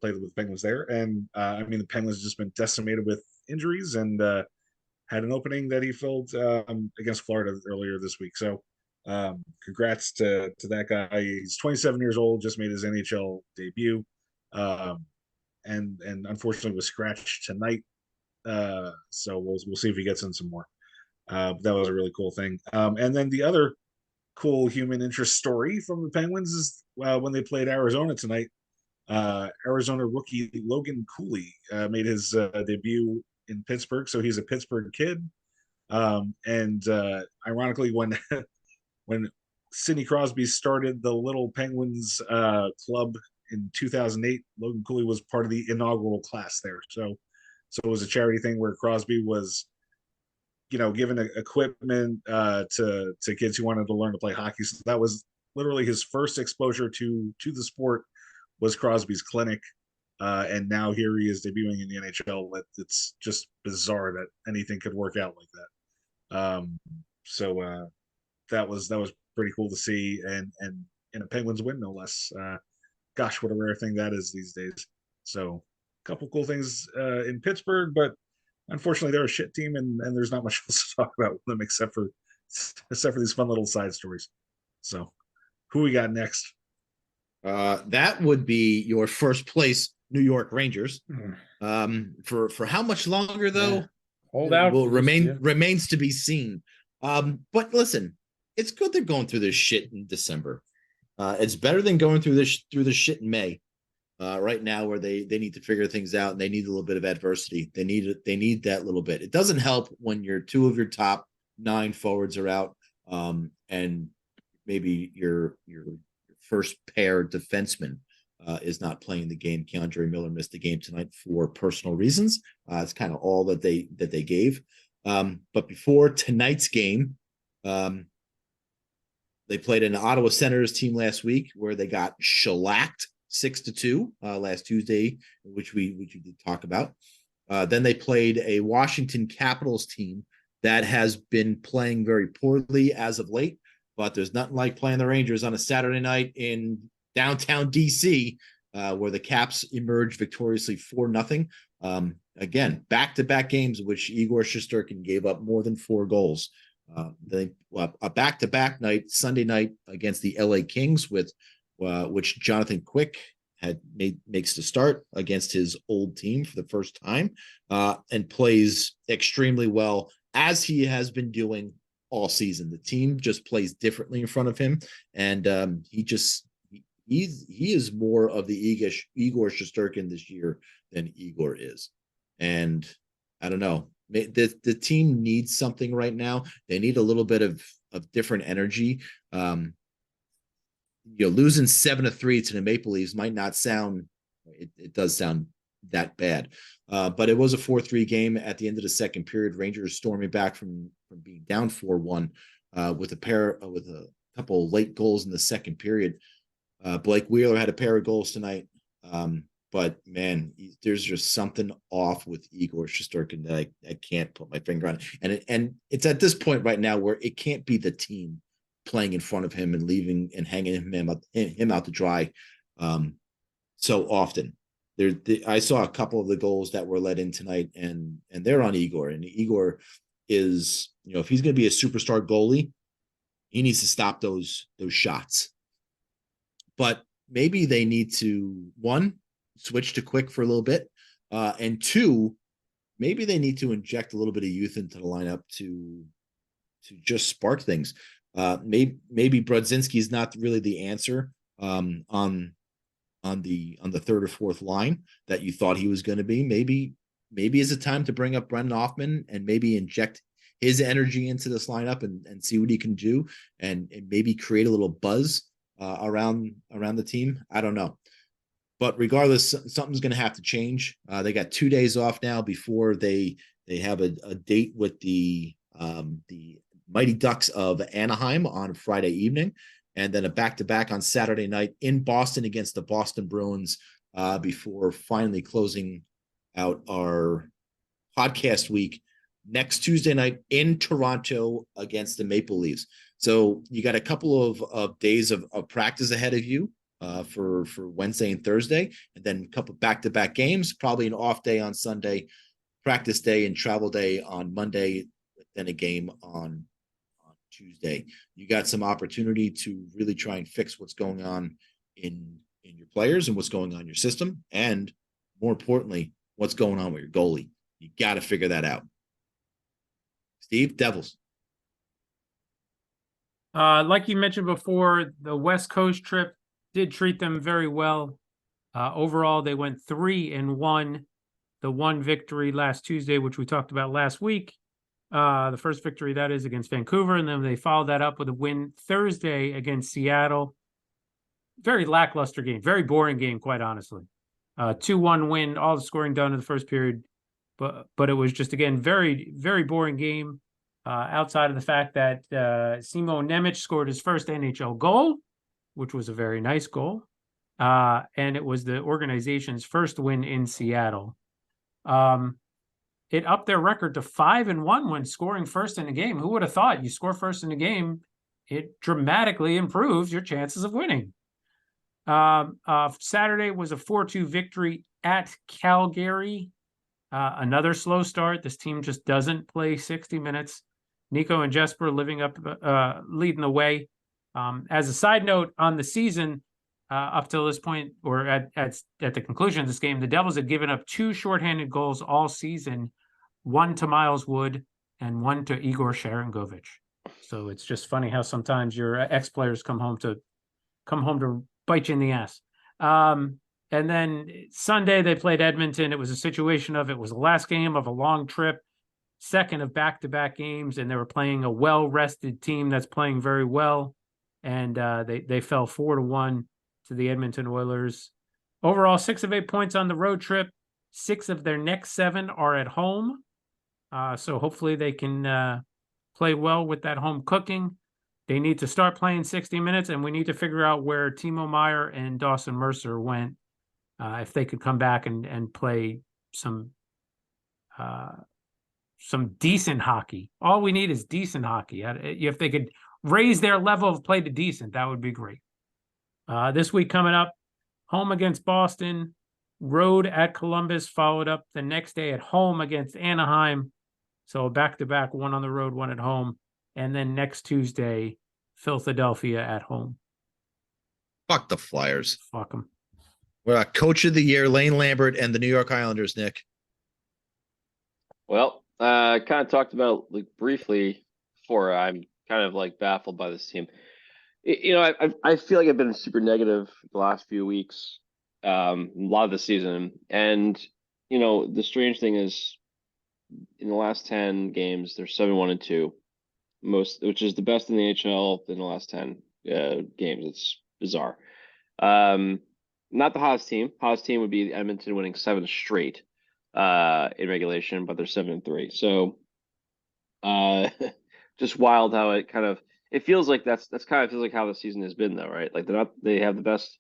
Played with the Penguins there, and the Penguins have just been decimated with injuries, and had an opening that he filled against Florida earlier this week. So congrats to that guy. He's 27 years old, just made his NHL debut, and unfortunately was scratched tonight. So we'll see if he gets in some more. That was a really cool thing. And then the other cool human interest story from the Penguins is when they played Arizona tonight. Arizona rookie Logan Cooley made his debut in Pittsburgh, so he's a Pittsburgh kid. And ironically, when Sidney Crosby started the Little Penguins club in 2008, Logan Cooley was part of the inaugural class there. So it was a charity thing where Crosby was, given equipment to kids who wanted to learn to play hockey. So that was literally his first exposure to the sport, was Crosby's clinic. And now here he is debuting in the NHL. It's just bizarre that anything could work out like that. So that was pretty cool to see, and in a Penguins win, no less. Gosh, what a rare thing that is these days. So a couple cool things in Pittsburgh, but unfortunately they're a shit team, and there's not much else to talk about with them except for these fun little side stories. So who we got next? That would be your first place New York Rangers. For how much longer though? Yeah. Hold out. Will remains to be seen. But listen, it's good they're going through this shit in December. It's better than going through the shit in May. Right now, where they need to figure things out, and they need a little bit of adversity. They need that little bit. It doesn't help when two of your top 9 forwards are out, and maybe your first pair defenseman is not playing the game. Keandre Miller missed the game tonight for personal reasons. It's kind of all that they gave. But before tonight's game, they played an Ottawa Senators team last week where they got shellacked 6-2 last Tuesday, which we did talk about. Then they played a Washington Capitals team that has been playing very poorly as of late, but there's nothing like playing the Rangers on a Saturday night in downtown DC, where the Caps emerged victoriously 4-0. Again, back-to-back games in which Igor Shesterkin gave up more than 4 goals. A back-to-back night, Sunday night, against the LA Kings, with which Jonathan Quick makes the start against his old team for the first time, and plays extremely well, as he has been doing all season. The team just plays differently in front of him, and he is more of the Igor Shesterkin this year than Igor is. And I don't know, the team needs something right now. They need a little bit of different energy. Losing 7-3 to the Maple Leafs might not sound, it does sound that bad, but it was a 4-3 game at the end of the second period. Rangers storming back from being down 4-1 with a couple late goals in the second period. Blake Wheeler had a pair of goals tonight, but man, there's just something off with Igor Shesterkin that I can't put my finger on, and it's at this point right now where it can't be the team. playing in front of him and leaving and hanging him out to dry so often. I saw a couple of the goals that were let in tonight, and they're on Igor. And Igor is, if he's going to be a superstar goalie, he needs to stop those shots. But maybe they need to, one, switch to Quick for a little bit, and two, maybe they need to inject a little bit of youth into the lineup to just spark things. Maybe Brodzinski is not really the answer on the third or fourth line that you thought he was going to be. Maybe is it time to bring up Brendan Hoffman and maybe inject his energy into this lineup and see what he can do and maybe create a little buzz around the team. I don't know. But regardless, something's going to have to change. They got 2 days off now before they have a date with the Mighty Ducks of Anaheim on Friday evening, and then a back-to-back on Saturday night in Boston against the Boston Bruins before finally closing out our podcast week next Tuesday night in Toronto against the Maple Leafs. So you got a couple of days of practice ahead of you for Wednesday and Thursday, and then a couple back-to-back games, probably an off day on Sunday, practice day and travel day on Monday, then a game on Tuesday. You got some opportunity to really try and fix what's going on in your players and what's going on in your system, and more importantly, what's going on with your goalie. You got to figure that out. Steve, Devils. Like you mentioned before, the West Coast trip did treat them very well. Overall, they went 3-1. The one victory last Tuesday, which we talked about last week, the first victory that is against Vancouver, and then they followed that up with a win Thursday against Seattle. Very lackluster game, very boring game, quite honestly. 2-1 win, all the scoring done in the first period, but it was just, again, very, very boring game. Outside of the fact that Simo Nemec scored his first NHL goal, which was a very nice goal, and it was the organization's first win in Seattle. It upped their record to 5-1 when scoring first in a game. Who would have thought? You score first in a game, it dramatically improves your chances of winning. Saturday was a 4-2 victory at Calgary. Another slow start. This team just doesn't play 60 minutes. Nico and Jesper leading the way. As a side note, on the season, up till this point, or at the conclusion of this game, the Devils had given up 2 shorthanded goals all season, one to Miles Wood and one to Igor Sharangovich. So it's just funny how sometimes your ex-players come home to bite you in the ass. And then Sunday they played Edmonton. It was a situation of, it was the last game of a long trip, second of back-to-back games, and they were playing a well-rested team that's playing very well. And they fell 4-1 to the Edmonton Oilers. Overall, 6 of 8 points on the road trip. 6 of their next 7 are at home. So hopefully they can play well with that home cooking. They need to start playing 60 minutes, and we need to figure out where Timo Meier and Dawson Mercer went. If they could come back and play some decent hockey. All we need is decent hockey. If they could raise their level of play to decent, that would be great. This week coming up, home against Boston, road at Columbus, followed up the next day at home against Anaheim. So back-to-back, one on the road, one at home. And then next Tuesday, Philadelphia at home. Fuck the Flyers. Fuck them. We're Coach of the Year, Lane Lambert and the New York Islanders, Nick. Well, I kind of talked about briefly before. I'm kind of baffled by this team. I feel like I've been super negative the last few weeks, a lot of the season. And, the strange thing is, in the last 10 games, they're 7-1-2, which is the best in the NHL in the last 10 games. It's bizarre. Not the hottest team. Hottest team would be Edmonton winning 7 straight in regulation, but they're 7-3. So just wild how it feels like that's kind of feels like how the season has been, though, right? Like they have the best,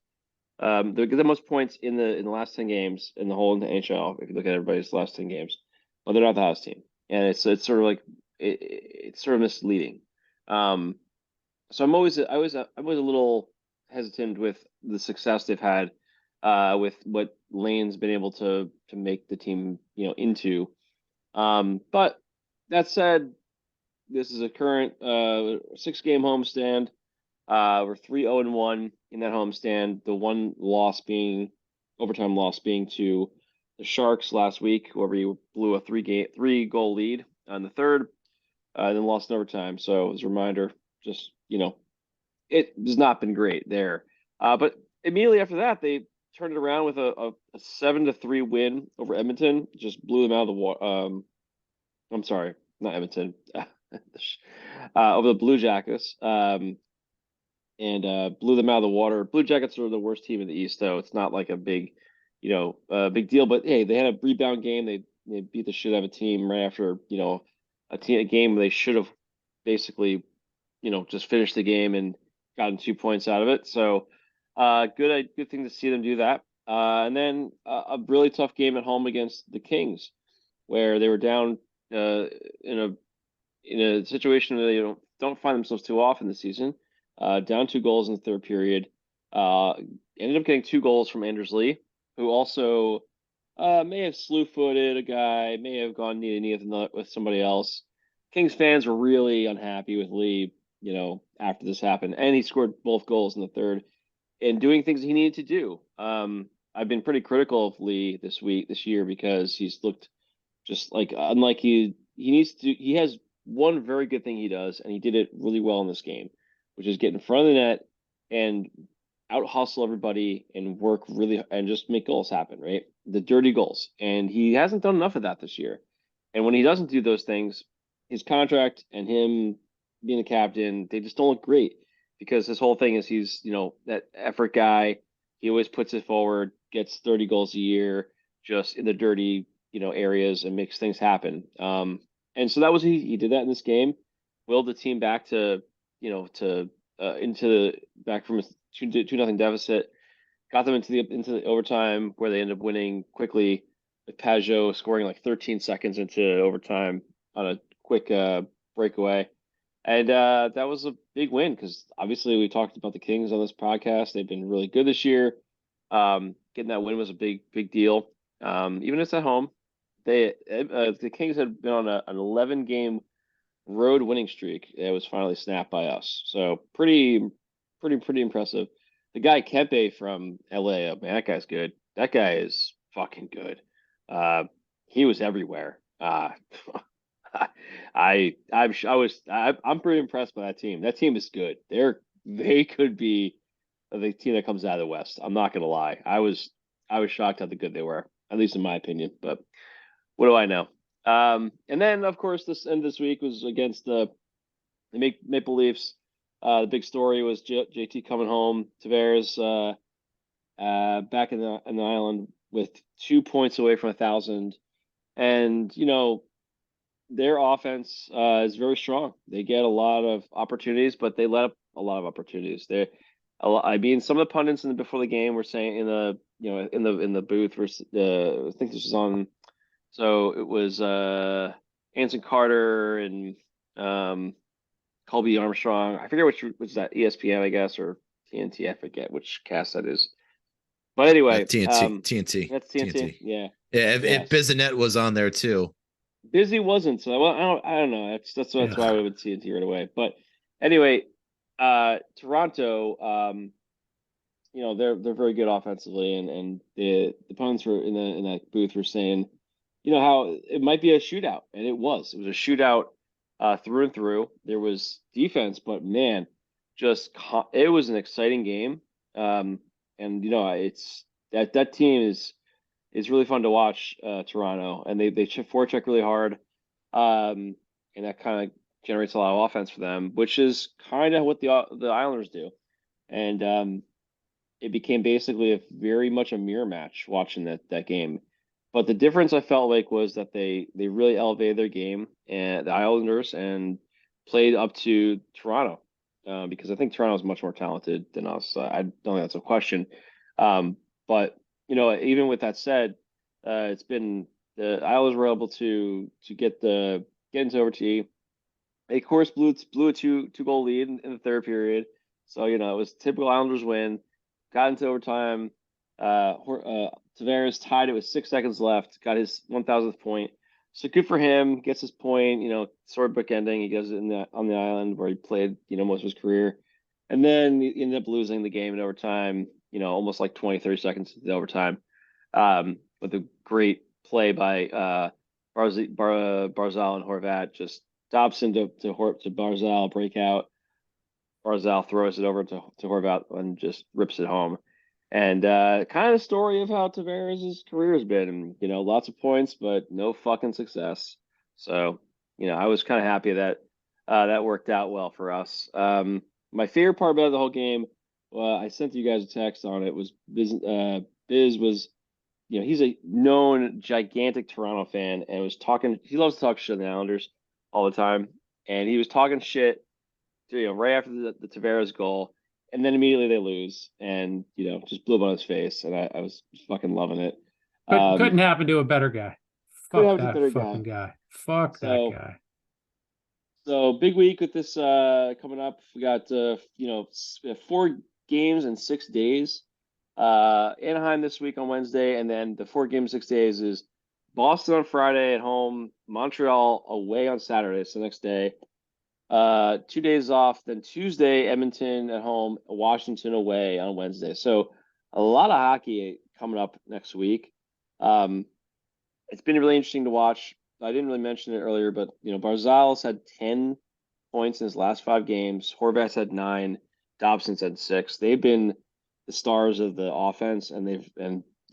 they get the most points in the last 10 games in the whole NHL. If you look at everybody's last 10 games, but they're not the hottest team, and it's sort of it's sort of misleading. So I was a little hesitant with the success they've had with what Lane's been able to make the team, into. But that said, this is a current 6-game homestand. We're 3-0-1 in that homestand. The one loss being overtime loss being to the Sharks last week, where we blew a 3-goal lead on the third, and then lost in overtime. So as a reminder, just it has not been great there. But immediately after that, they turned it around with a 7-3 win over Edmonton. Just blew them out of the water. I'm sorry, not Edmonton. Over the Blue Jackets. And blew them out of the water. Blue Jackets are the worst team in the East, though. It's not like a big, big deal. But hey, they had a rebound game. They beat the shit out of a team right after, a game they should have basically, just finished the game and gotten 2 points out of it. So, good thing to see them do that. And then a really tough game at home against the Kings, where they were down in a situation where they don't find themselves too often this season. Down 2 goals in the third period. Ended up getting 2 goals from Anders Lee, who also may have slew-footed a guy, may have gone knee to knee with somebody else. Kings fans were really unhappy with Lee, after this happened, and he scored both goals in the third, and doing things he needed to do. I've been pretty critical of Lee this year, because he's looked just like unlike he needs to. He has one very good thing he does, and he did it really well in this game, which is get in front of the net and out hustle everybody and work really and just make goals happen, right? The dirty goals. And he hasn't done enough of that this year. And when he doesn't do those things, his contract and him being the captain, they just don't look great, because his whole thing is he's, that effort guy. He always puts it forward, gets 30 goals a year, just in the dirty, areas, and makes things happen. And so that was he did that in this game, willed the team back to back from a 2-0 deficit, got them into the overtime, where they ended up winning quickly, with Pajot scoring like 13 seconds into overtime on a quick breakaway. And that was a big win, because obviously we talked about the Kings on this podcast. They've been really good this year. Getting that win was a big deal. Even if it's at home, the Kings had been on an 11-game road winning streak that was finally snapped by us. So pretty impressive. The guy Kempe from LA, man, that guy's good. That guy is fucking good. He was everywhere. I'm pretty impressed by that team. That team is good. They could be the team that comes out of the West. I'm not gonna lie. I was shocked how good they were, at least in my opinion. But what do I know? And then, of course, this week was against the Maple Leafs. The big story was JT coming home. Tavares back in the island with 2 points away from 1,000, and their offense is very strong. They get a lot of opportunities, but they let up a lot of opportunities. Some of the pundits before the game were saying in the booth, I think this was on. So it was Anson Carter and Colby Armstrong. I forget which was that, ESPN, I guess, or TNT. I forget which cast that is. But anyway, TNT. That's TNT. Yeah. Yeah. If Bizanet was on there too. Busy wasn't. So I don't know. That's why we would TNT right away. But anyway, Toronto, they're very good offensively, and the opponents were in that booth were saying, how it might be a shootout, and it was. It was a shootout through and through. There was defense, but man, it was an exciting game. And it's that team is really fun to watch. Toronto, and they forecheck really hard, and that kind of generates a lot of offense for them, which is kind of what the Islanders do. And it became basically very much a mirror match watching that game. But the difference I felt like was that they really elevated their game, and the Islanders, and played up to Toronto, because I think Toronto is much more talented than us. I don't think that's a question. But even with that said, it's been the Islanders were able to get into overtime, They, of course, blew a two-goal lead in the third period. So, it was typical Islanders win. Got into overtime. Tavares tied it with 6 seconds left. Got his 1,000th point. So good for him. Gets his point. Sort of bookending. He does it on the island where he played, most of his career. And then he ended up losing the game in overtime. Almost like 20, 30 seconds into overtime. With a great play by Barzal and Horvat. Just Dobson to Barzal, breakout. Barzal throws it over to Horvat and just rips it home. And kind of story of how Tavares' career has been. Lots of points, but no fucking success. So, I was kind of happy that that worked out well for us. My favorite part about the whole game, I sent you guys a text on it, was Biz was, he's a known gigantic Toronto fan and he loves to talk shit on the Islanders all the time. And he was talking shit, right after the Tavares goal. And then immediately they lose and, just blew up on his face. And I was fucking loving it. Couldn't happen to a better guy. Fuck that fucking guy. Fuck that guy. So big week with this coming up. We got, we have 4 games in 6 days. Anaheim this week on Wednesday. And then the 4 games, 6 days is Boston on Friday at home, Montreal away on Saturday. So the next day. 2 days off, then Tuesday, Edmonton at home, Washington away on Wednesday. So a lot of hockey coming up next week. It's been really interesting to watch. I didn't really mention it earlier, but Barzal's had 10 points in his last 5 games. Horvat's had 9. Dobson's had 6. They've been the stars of the offense, and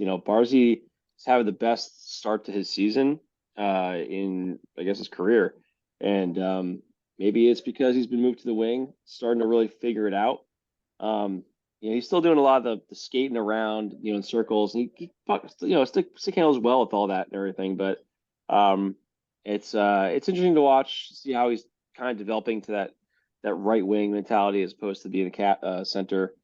Barzy is having the best start to his season in, I guess, his career. And maybe it's because he's been moved to the wing, starting to really figure it out. He's still doing a lot of the skating around, in circles. He stick handles well with all that and everything. But it's interesting to watch, see how he's kind of developing to that right wing mentality as opposed to being a center.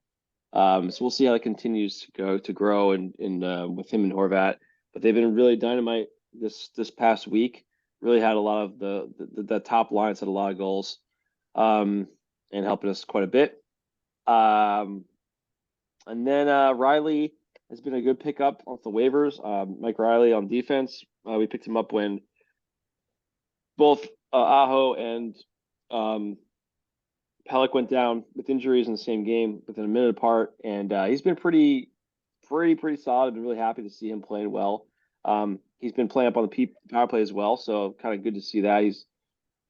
So we'll see how it continues to grow and with him and Horvat. But they've been really dynamite this past week. Really had a lot of the top lines had a lot of goals, and helping us quite a bit. And then Riley has been a good pickup off the waivers. Mike Riley on defense. We picked him up when both Aho and Pelech went down with injuries in the same game within a minute apart, and he's been pretty solid. I've been really happy to see him playing well. He's been playing up on the power play as well, so kind of good to see that. He's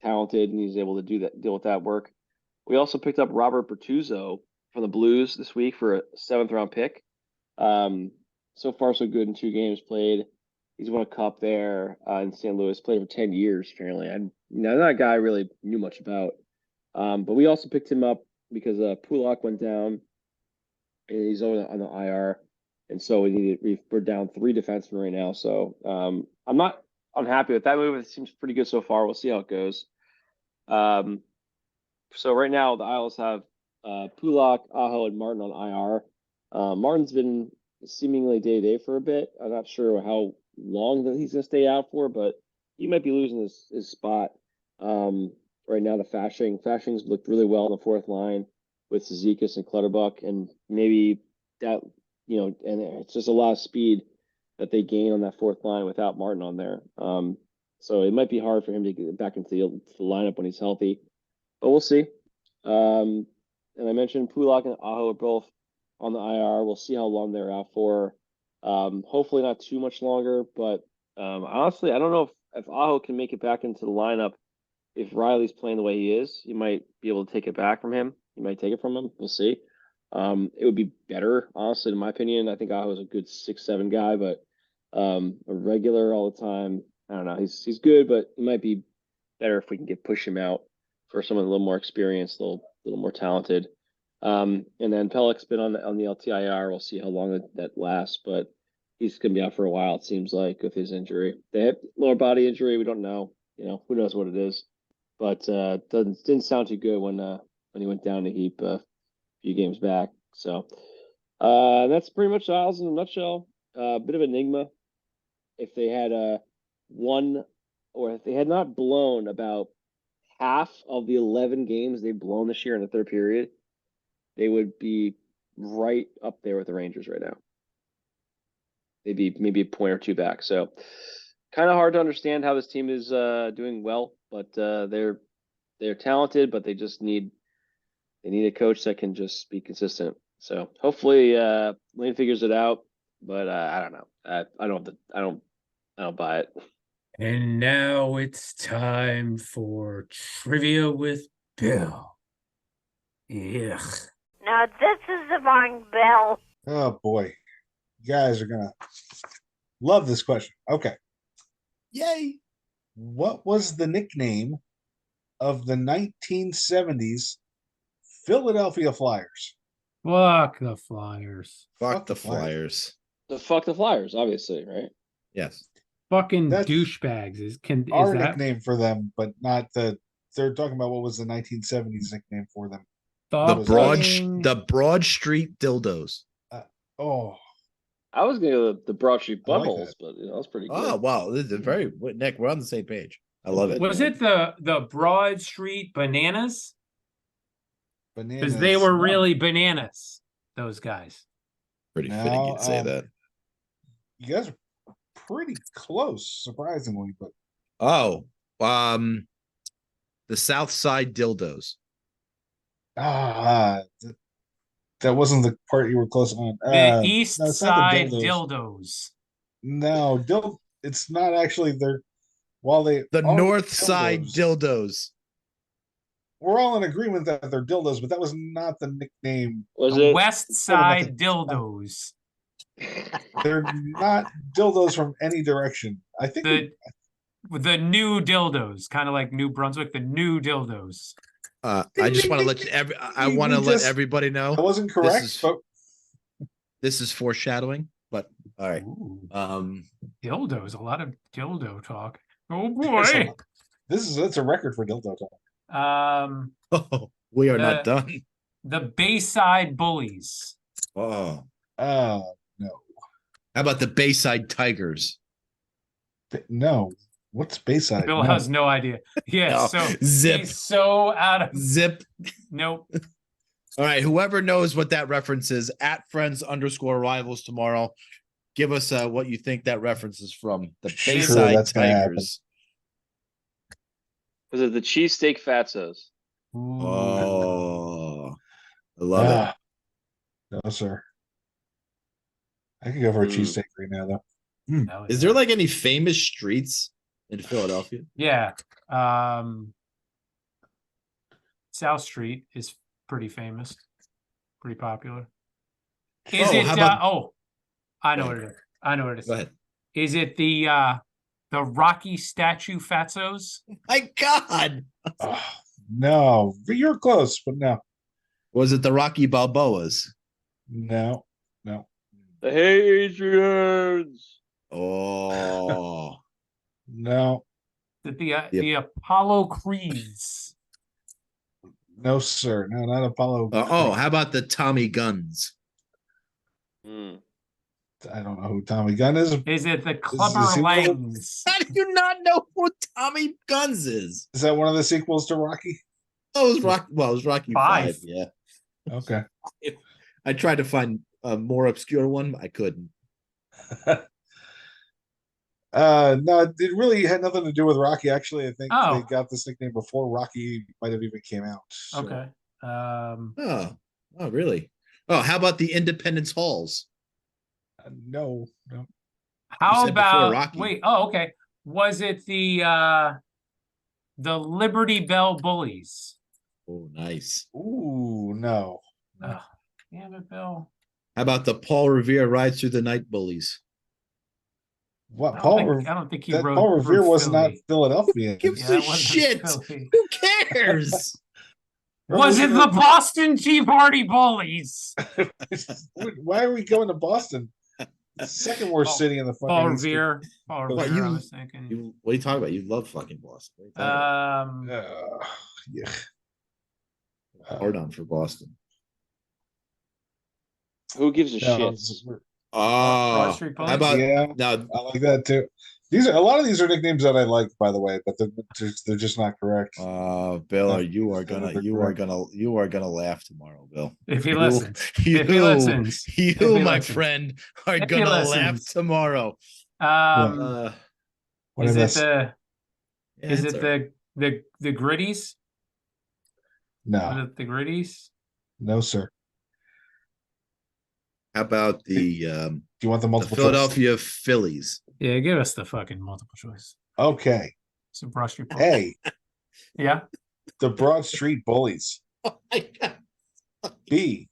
talented and he's able to deal with that work. We also picked up Robert Bertuzzo from the Blues this week for a 7th round pick. So far so good in 2 games played. He's won a cup there in St. Louis, played for 10 years apparently. Not a guy I really knew much about. But we also picked him up because Pulak went down and he's over on the IR. And so we're down 3 defensemen right now. So I'm not unhappy with that move. It seems pretty good so far. We'll see how it goes. So right now the Isles have Pulak, Aho, and Martin on IR. Martin's been seemingly day-to-day for a bit. I'm not sure how long that he's going to stay out for, but he might be losing his spot. Right now the Fashing's looked really well on the 4th line with Zizekas and Clutterbuck, and maybe that – and it's just a lot of speed that they gain on that 4th line without Martin on there. So it might be hard for him to get back into the lineup when he's healthy, but we'll see. And I mentioned Pulak and Aho are both on the IR. We'll see how long they're out for. Hopefully not too much longer, but honestly, I don't know if Aho can make it back into the lineup. If Riley's playing the way he is, he might be able to take it back from him. He might take it from him. We'll see. It would be better, honestly, in my opinion. I think Aho is a good 6'7" guy, but a regular all the time, I don't know. He's good, but it might be better if we can push him out for someone a little more experienced, a little more talented. And then Pelech's been on the LTIR. We'll see how long that lasts, but he's gonna be out for a while. It seems like with his injury, they have lower body injury. We don't know. Who knows what it is, but didn't sound too good when he went down to heap a few games back. So that's pretty much the Isles in a nutshell. A bit of enigma. If they had won, or if they had not blown about half of the 11 games they've blown this year in the third period, they would be right up there with the Rangers right now. They'd be maybe a point or two back. So kind of hard to understand how this team is doing well, but they're talented, but they just need a coach that can just be consistent. So hopefully Lane figures it out, but I don't know. I don't buy it. And now it's time for Trivia with Bill. Ugh. Now this is the wrong Bill. Oh boy, you guys are gonna love this question. Okay, Yay. what was the nickname of the 1970s Philadelphia Flyers? Fuck the Flyers. Fuck the Flyers. Fuck the Flyers, obviously, right? Yes. Fucking That's douchebags. Is Our that nickname for them, but not the. They're talking about what was the 1970s nickname for them. The Broad Street Dildos. Oh, I was gonna go the Broad Street I like Buttholes, that. but that's pretty good. Oh wow, this is very Nick. We're on the same page. I love it. Was it the Broad Street Bananas? bananas. Because they were No. really bananas, those guys. Pretty No, fitting you'd say that. You guys are pretty close, surprisingly, but Oh, the South Side Dildos. that wasn't the part you were close on. The East no, it's not Side the dildos. No, it's not actually their. While they The are North Side dildos, Dildos. we're all in agreement that they're dildos, but that was not the nickname. Was The it? West Side dildos. They're not dildos from any direction. I think The new dildos, kind of like New Brunswick, the new dildos. I just want to let you I We want to let just- everybody know I wasn't correct, is- but this is foreshadowing, but all right. Ooh, dildos, a lot of dildo talk. Oh there's boy. it's a record for dildo talk. We are not done. The Bayside Bullies. Oh, Oh no, how about the Bayside Tigers? no. What's Bayside? Bill No. has no idea. Yeah, No. so Zip. he's so out of Zip. nope. All right, whoever knows what that reference is, at friends_rivals tomorrow. Give us what you think that reference is from. The Sure, Bayside that's gonna happen. Tigers. Was it the cheesesteak fatzos? Oh, I love it. Ah, no, sir. I could go for a Mm. cheesesteak right now, though. No, Is there like any famous streets in Philadelphia? yeah. South Street is pretty famous, pretty popular. Is Oh, it how about- I know Go what ahead. it is. I know what it is. Go ahead. Is it the Rocky statue Fatzos? My God. Oh, no, but you're close, but no, Was it the Rocky Balboas? no. The Hadrians. Oh, No, Is it the Apollo Creeds? no, sir. No, not Apollo. how about the Tommy Guns? Mm. I don't know who Tommy Gunn is. Is it the the Clubber sequel? Langs? How do you not know who Tommy Guns is? Is that one of the sequels to Rocky? Oh, it was Rocky. Well, it was Rocky 5. Five. Yeah, Okay. I tried to find a more obscure one. I couldn't. No, it really had nothing to do with Rocky. Actually, I think Oh. they got this nickname before Rocky might have even came out. So, Okay. Oh, really? Oh, how about the Independence Halls? no. How said before about Rocky. wait? Oh, okay. Was it the Liberty Bell Bullies? Oh, nice. Ooh, no. Oh, damn it, Bill. How about the Paul Revere Ride Through the Night Bullies? What I Paul? don't think he That wrote. Paul Revere wrote was not Philly. Philadelphia. Gives Yeah, a that wasn't shit. Philly. Who cares? Was it the Boston Tea Party Bullies? Why are we going to Boston? The second worst Paul- city in the fucking Paul East. Revere. Paul What, Revere. I you- was thinking. What are you talking about? You love fucking Boston. What are you talking about? Yeah. Hard on for Boston. Who gives a No, shit? it's- Oh, Street how Bullies? about yeah, now? I like that too. A lot of these are nicknames that I like, by the way, but they're just not correct. Bill, you are gonna laugh tomorrow, Bill. If he You- listens. You, If he listens. you, If he my listens. friend, are If he gonna laugh listens. tomorrow. Um, What is I it missed? is it's it all right. the gritties? Is No, it the gritties? no, sir. How about the Do you want the the multiple choice? Philadelphia Phillies? Yeah, give us the fucking multiple choice. Okay. It's a brush report. A, Yeah. the Broad Street Bullies. Oh my god. B,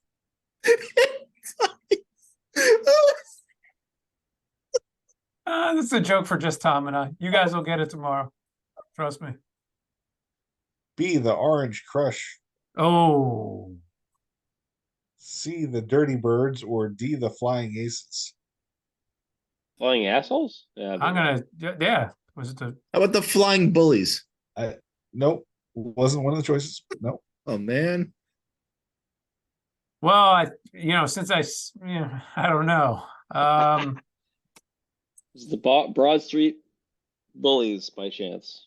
This is a joke for just Tom and I. You guys will get it tomorrow. Trust me. B, the Orange Crush. Oh, C, the Dirty Birds, or D, the Flying Aces. Flying assholes? Yeah. I'm gonna. Yeah. Was it the? How about the Flying Bullies? Nope, wasn't one of the choices. Nope. Oh man. Well, since I don't know. Is the Broad Street Bullies by chance?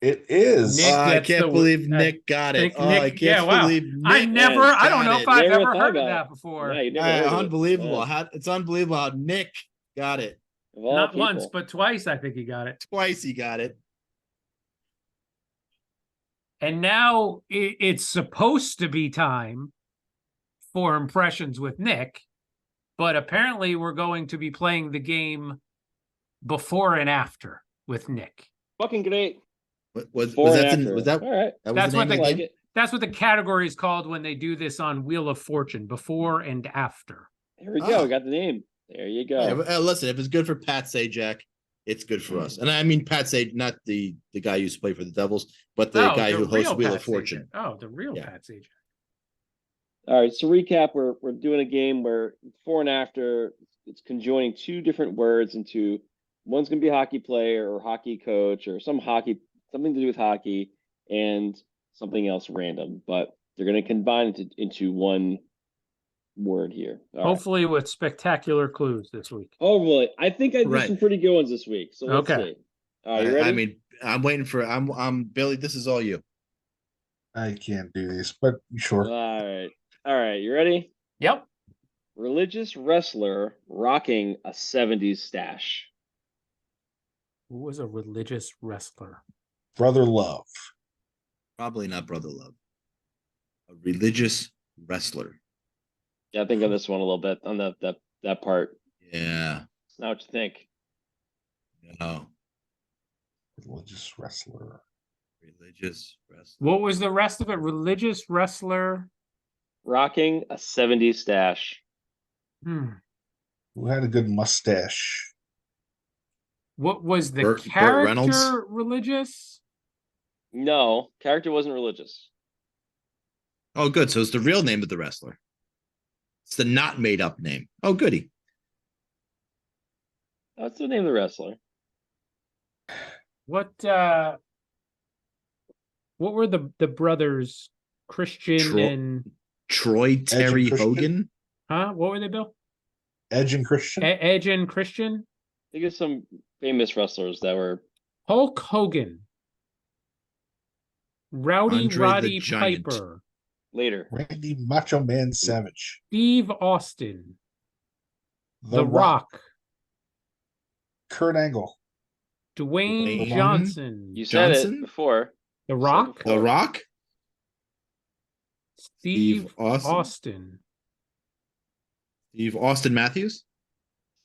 It is. Nick I gets can't the- believe I Nick got it. think Oh, I Nick- can't yeah, wow. believe I Nick never. I don't know got if it. I've Never ever thought heard of about that it. before. Yeah, you never heard of it. Unbelievable. Yeah. It's unbelievable how Nick got it. Of all Not people. once, but twice. I think he got it. Twice he got it. And now it's supposed to be time for impressions with Nick, but apparently we're going to be playing the game before and after with Nick. Fucking great. Was Before and that after. was that All right. that was That's the what name they of the like game? it. That's what the category is called when they do this on Wheel of Fortune, before and after. Here we go. Ah. We got the name. There you go. Yeah, but, listen, if it's good for Pat Sajak, it's good for us. And I mean Pat Sajak, not the guy who used to play for the Devils, but the guy who hosts real Wheel Pat of Fortune. Sajak. Oh, the real Yeah. Pat Sajak. All right. So recap, we're doing a game where before and after it's conjoining two different words into one's gonna be a hockey player or hockey coach or something to do with hockey and something else random, but they're gonna combine it into one word here. All right. Hopefully with spectacular clues this week. Hopefully. I think I did Right. some pretty good ones this week. So let's Okay. see. All right, you ready? I mean, I'm waiting for I'm Billy, this is all you. I can't do these, but sure. All right, you ready? Yep. Religious wrestler rocking a 70s stash. Who was a religious wrestler? Brother Love. Probably not Brother Love. A religious wrestler. Yeah, think of this one a little bit on that part. Yeah. It's not what you think. No. Religious wrestler. Religious wrestler. What was the rest of it? Religious wrestler. Rocking a 70s stash. Hmm. Who had a good mustache? What was the Burt Reynolds? character religious? No, character wasn't religious. Oh, good. So it's the real name of the wrestler. It's the not made up name. Oh, goody. That's the name of the wrestler. What were the brothers Christian and Troy Terry Christian? Hogan. huh? What were they, Bill? Edge and Christian. Edge and Christian? Think of some famous wrestlers that were Hulk Hogan. Rowdy Andre the Roddy Giant. Piper. later. Randy Macho Man Savage. Steve Austin. The, The Rock. Rock. Kurt Angle. Dwayne Dwayne Johnson. You said Johnson? it before. The You said it Rock. before. The Rock. Steve Austin? Austin. Steve Austin Matthews.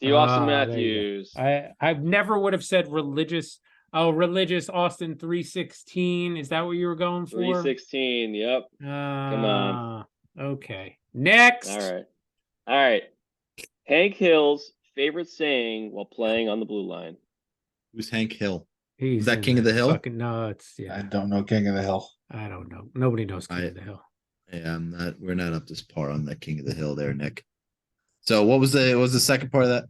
Steve Austin Ah, there you Matthews. I never would have said religious. Oh, religious Austin 316. Is that what you were going for? 316. Yep. Come on. Okay. Next. All right. Hank Hill's favorite saying while playing on the blue line. Who's Hank Hill? He's Is that in King of the Hill? Fucking nuts. I Yeah. don't know King of the Hill. I don't know. Nobody knows King of the Hill. Yeah, I'm not. We're not up to par on that King of the Hill there, Nick. So what was the second part of that?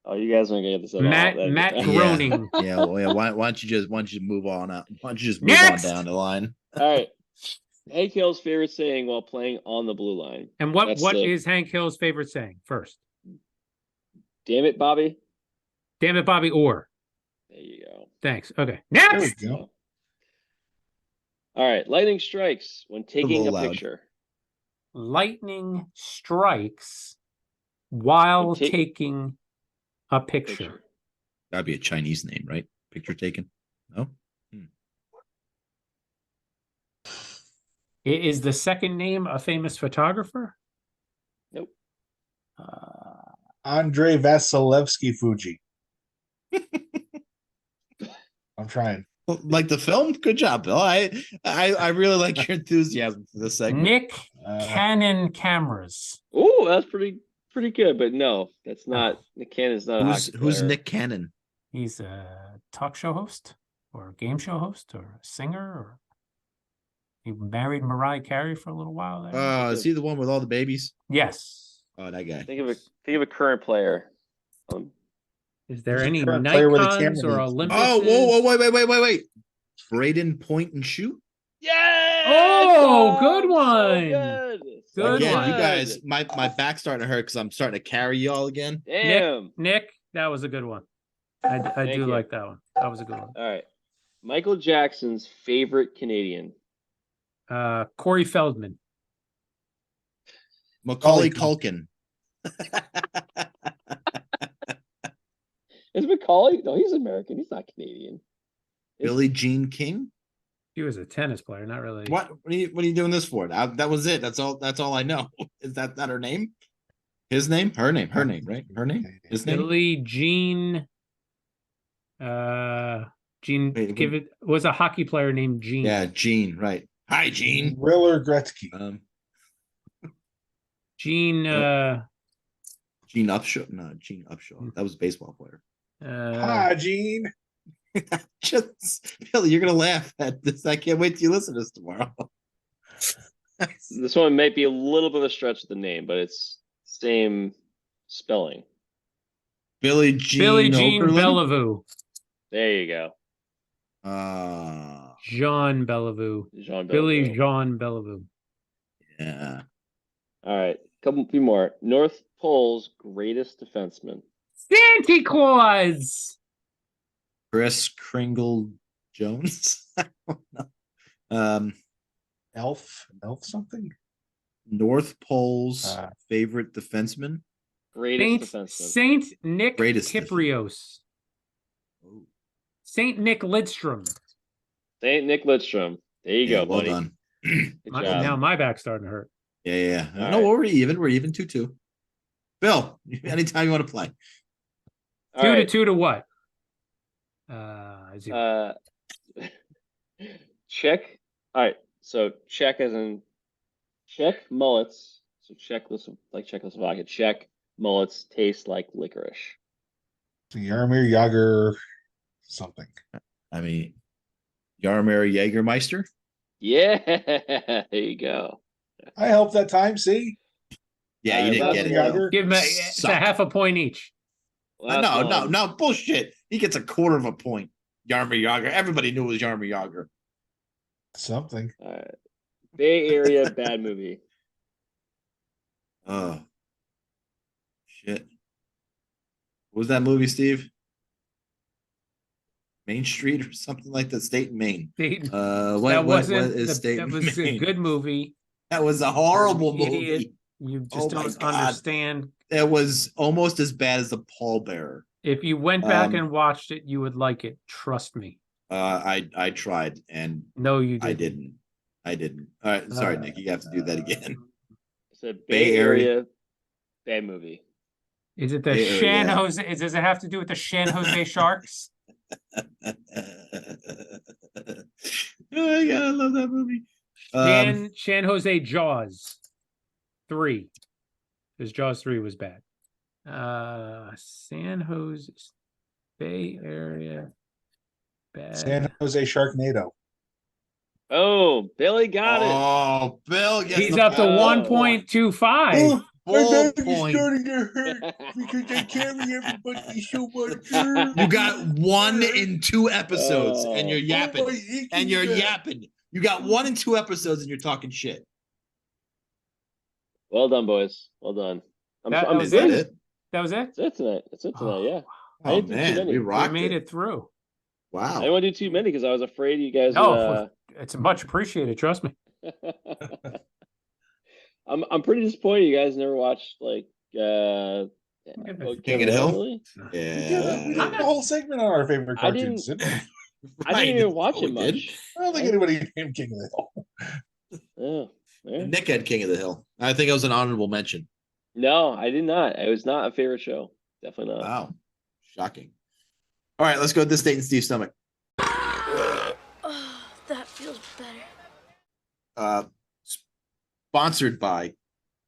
Oh, you guys aren't gonna get this at Matt all. Matt Yeah. Groening. Yeah, well, yeah. Why don't you just move on out? Why don't you just move Next! on down the line? All right. Hank Hill's favorite saying while playing on the blue line. And what That's is the- Hank Hill's favorite saying? First. Damn it, Bobby. Damn it, Bobby Orr. There you go. Thanks. Okay. There Next. we go. All right. Lightning strikes when taking a little loud. picture. Lightning strikes while Take- taking a picture. Picture. That'd be a Chinese name, right? Picture taken. No. Is the second name a famous photographer? Nope. Andrei Vasilevsky Fuji. I'm trying. Like the film? Good job, Bill. I really like your enthusiasm for this segment. Nick Uh, Cannon Cameras. Oh, that's pretty good, but no, that's not. Nick Cannon's not a Who's hockey who's player. Nick Cannon? He's a talk show host or a game show host or a singer, or he married Mariah Carey for a little while there. Is he the one with all the babies? Yes. Oh, that guy. Think of a current player. Is there Who's the any current player with a Nikons camera or needs? Olympuses? Oh, whoa, wait. Braden Point and Shoot. Yeah. Oh, good one. Good. Good Again, one. you guys, my back's starting to hurt because I'm starting to carry y'all again. Damn. Nick, that was a good one. I Thank do you. like that one. That was a good one. All right. Michael Jackson's favorite Canadian. Corey Feldman. Macaulay Culkin. Is Macaulay? No, he's American. He's not Canadian. Billie Jean King. He was a tennis player, not really. What are you doing this for? That was it. That's all I know. Is that not her name? His name? Her name, right? Her name? His name? Billie Jean. Jean. Wait, Give it was a hockey player named Jean. Yeah, Jean. Right. Hi, Jean. Riller Gretzky. Jean. Gene Upshaw. No, Gene Upshaw. That was a baseball player. Hi, Gene. Just Billy, you're gonna laugh at this. I can't wait till you listen to this tomorrow. This one might be a little bit of a stretch of the name, but it's same spelling. Billie Jean Okerlund? Bellevue. There you go. Jean Bellevue. Jean Billy Bellevue. Jean Bellevue. Yeah. All right, few more. North Pole's greatest defenseman. Santa Claus. Chris Kringle Jones. I don't know. Elf something. North Pole's favorite defenseman. Greatest defenseman. Saint Nick Greatest Kyprios. Oh. Saint Nick Lidstrom. Saint Nick Lidstrom. There you go, Well buddy. done. Good job. Now my back's starting to hurt. Yeah. All No, right. we're even. We're even 2-2. Bill, anytime you want to play. All 2 right. to 2 to what? Czech. All right. So Czech as in Czech mullets. So like Czechoslovakia. Czech mullets taste like licorice. Jaromir Jagr something. I mean, Jaromir Jägermeister. Yeah, there you go. I helped that time, see? Yeah, you didn't get it. Jagr. though. Give him it's a Suck. half a point each. Last one. No, bullshit. He gets a quarter of a point. Jaromir Jagr. Everybody knew it was Jaromir Jagr. Something. All right. Bay Area bad movie. Oh, shit. What was that movie, Steve? Main Street or something like that? State in Maine. That What wasn't is State that in was a Maine? good movie. That was a horrible You idiot. movie. You just Oh my don't God. understand. It was almost as bad as the pallbearer. If you went back Um, and watched it, you would like it. Trust me. I tried and No, you didn't. I didn't. All right, sorry, Nick. You have to do that again. It's a Bay Bay Area. Area bad movie. Is it the Bay Area. San Jose? Does it have to do with the San Jose Sharks? Oh my God, I love that movie. San Jose Jaws 3. Because Jaws 3 was bad. San Jose Bay Area bad. San Jose Sharknado. Oh, Billy got it. Oh, Bill gets He's the up to Oh. 1.25. full point. to hurt because I carry everybody so much. You got 1 in 2 episodes, and you're yapping. And you're yapping. You got 1 in 2 episodes, and you're talking shit. Well done, boys. Well done. That was Is that it? it? That was it? That's it tonight. That's it tonight. Yeah. I Oh didn't do too man, many. we We rocked made it. it through. I Wow. didn't want to do too many because I was afraid you guys No, it's much appreciated. Trust me. would. I'm pretty disappointed you guys never watched like King of the Hill? Really? We Yeah. did a whole segment on our favorite I cartoons, didn't we? I didn't even watch Oh, it we did? much. I don't think anybody named King of the Hill. Oh, yeah. Nick had King of the Hill. I think it was an honorable mention. No, I did not. It was not a favorite show. Definitely not. Wow. Shocking. All right, let's go to this date in Steve's stomach. Oh, that feels better. Sponsored by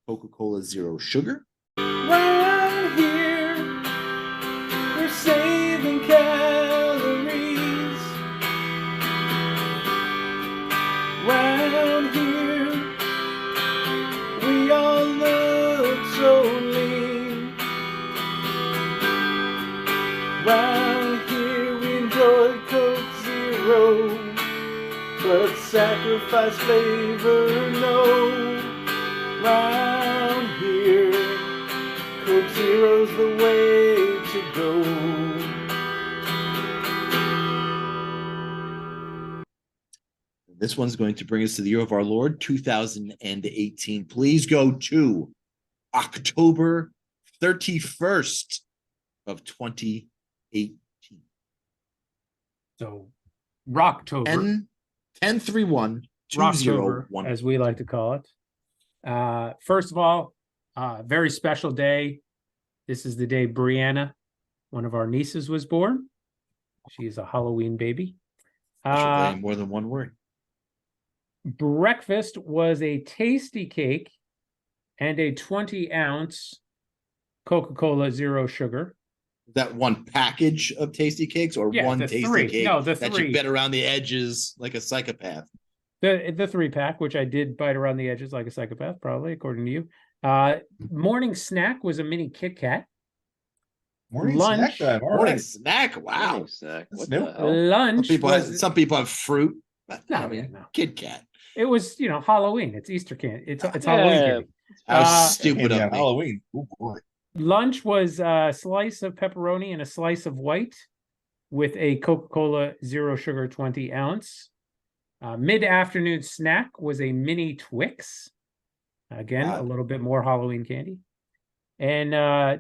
Coca-Cola Zero Sugar. Round here, we're saving calories. Round here, we all look so lean. Round here, we enjoy Coke Zero, but sacrifice flavor, no. Round here, Coke Zero's the way to go. This one's going to bring us to the year of our Lord, 2018. Please go to October 31st of 2018. So, Rocktober. 1031 Rocktober, 2018. as we like to call it. First of all, very special day. This is the day Brianna, one of our nieces, was born. She's a Halloween baby. Special day in more than one word. Breakfast was a tasty cake and a 20-ounce Coca-Cola Zero Sugar. That one package of tasty cakes or Yeah, one the tasty three. cake No, the that three. you bit around the edges like a psychopath? The 3-pack, which I did bite around the edges like a psychopath, probably, according to you. Morning snack was a mini Kit Kat. Morning Lunch. snack time. All Morning right. snack. Wow. Morning snack. That's What new. the hell? Lunch was, Some people have fruit. But, No, I mean, no. Kit Kat. it was, Halloween. It's Easter candy. It's Yeah. Halloween candy. How Uh, stupid Maybe on of me. Halloween. Oh boy. Lunch was a slice of pepperoni and a slice of white with a Coca-Cola Zero Sugar 20-ounce. Mid-afternoon snack was a mini Twix. Again, Wow. a little bit more Halloween candy. And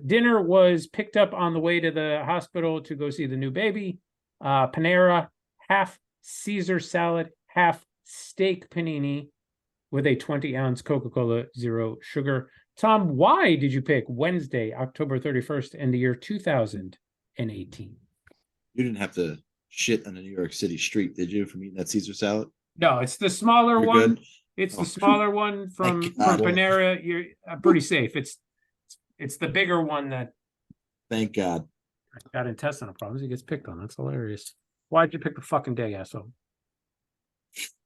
dinner was picked up on the way to the hospital to go see the new baby. Panera, half Caesar salad, half steak panini with a 20-ounce Coca-Cola Zero Sugar. Tom, why did you pick Wednesday, October 31st in the year 2018? You didn't have to shit on a New York City street, did you, from eating that Caesar salad? No, it's the smaller You're one. good? It's Oh. the smaller one from Thank God. Panera. You're pretty safe. It's the bigger one that Thank God. got intestinal problems. He gets picked on. That's hilarious. Why'd you pick the fucking day, asshole?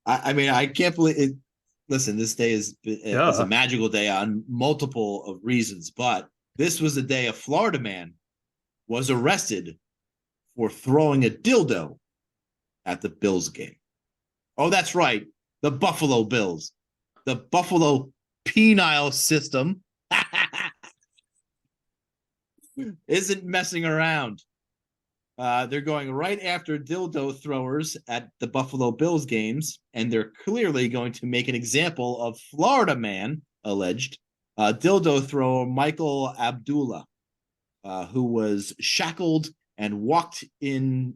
I mean, I can't believe it. Listen, this day is a magical day on multiple of reasons, but this was the day a Florida man was arrested for throwing a dildo at the Bills game. Oh, that's right. The Buffalo Bills. The Buffalo penile system isn't messing around. They're going right after dildo throwers at the Buffalo Bills games, and they're clearly going to make an example of Florida man, alleged, dildo thrower Michael Abdullah, who was shackled and walked in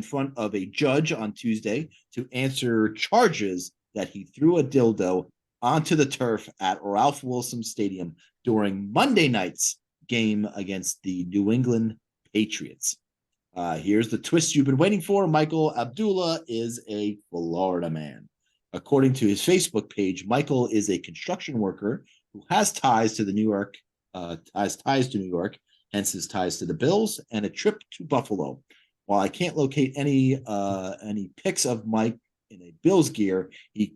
front of a judge on Tuesday to answer charges that he threw a dildo onto the turf at Ralph Wilson Stadium during Monday night's game against the New England Patriots. Here's the twist you've been waiting for. Michael Abdullah is a Florida man. According to his Facebook page, Michael is a construction worker who has ties to New York, hence his ties to the Bills and a trip to Buffalo. While I can't locate any pics of Mike in a Bills gear, he's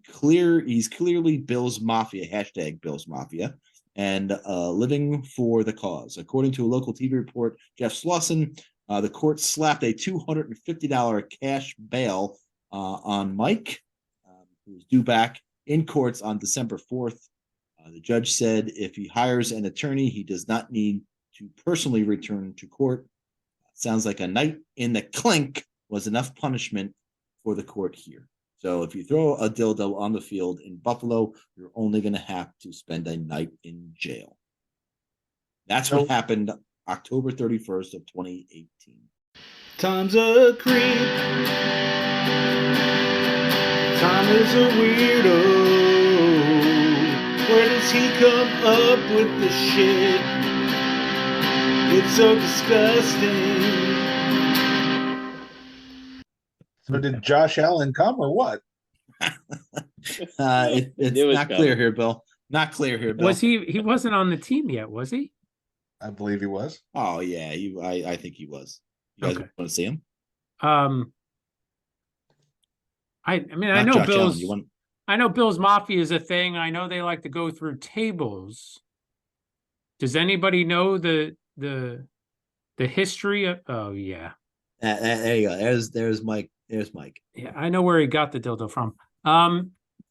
clearly Bills Mafia, hashtag Bills Mafia, and living for the cause. According to a local TV report, Jeff Slauson, the court slapped a $250 cash bail on Mike, who was due back in courts on December 4th. The judge said if he hires an attorney, he does not need to personally return to court. sounds like a night in the clink was enough punishment for the court here. So if you throw a dildo on the field in Buffalo, you're only going to have to spend a night in jail. That's what happened October 31st of 2018. Time's a creep. Time is a weirdo. Where does he come up with this shit? It's so disgusting. So did Josh Allen come or what? It's It was not clear here, Bill. Not clear here, Bill. Was he wasn't on the team yet, was he? I believe he was. Oh yeah, I think he was. You guys Okay. want to see him? I mean, I Not know Josh Allen. Bill's You want? I know Bill's Mafia is a thing. I know they like to go through tables. Does anybody know the history of? Oh yeah, There you go. There's Mike. There's Mike. yeah. I know where he got the dildo from.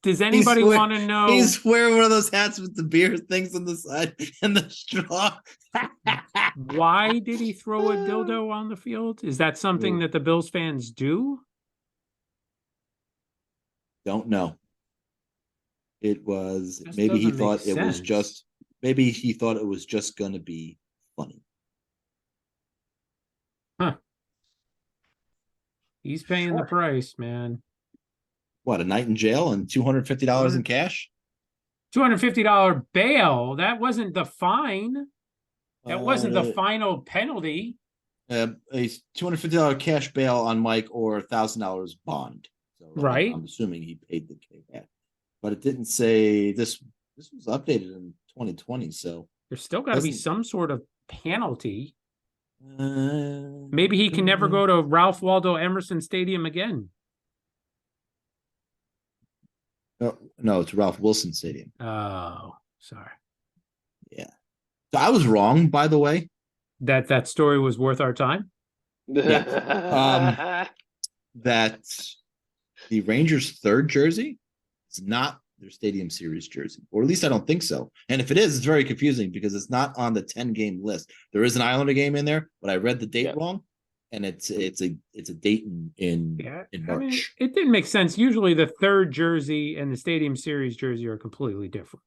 Does anybody wearing- want to know? He's wearing one of those hats with the beer things on the side and the straw. Why did he throw a dildo on the field? Is that something that the Bills fans do? Don't know. It was Just maybe he doesn't make thought it was sense. just maybe he thought it was just going to be funny. He's paying the price, man. What, a night in jail and $250 in cash? $250 bail. That wasn't the fine. That wasn't the Uh, final penalty. A $250 cash bail on Mike or $1,000 bond. So Right. I'm assuming he paid the back, but it didn't say this. This was updated in 2020, so There's still got to be Doesn't- some sort of penalty. uh, Maybe he can never go to Ralph Waldo Emerson Stadium again. No, it's Ralph Wilson Stadium. Oh, sorry. Yeah, so I was wrong, by the way. That story was worth our time. That the Rangers' third jersey is not their Stadium Series jersey, or at least I don't think so. And if it is, it's very confusing because it's not on the 10-game list. There is an Islander game in there, but I read the date wrong, and it's a date in I March. mean, it didn't make sense. Usually, the third jersey and the Stadium Series jersey are completely different.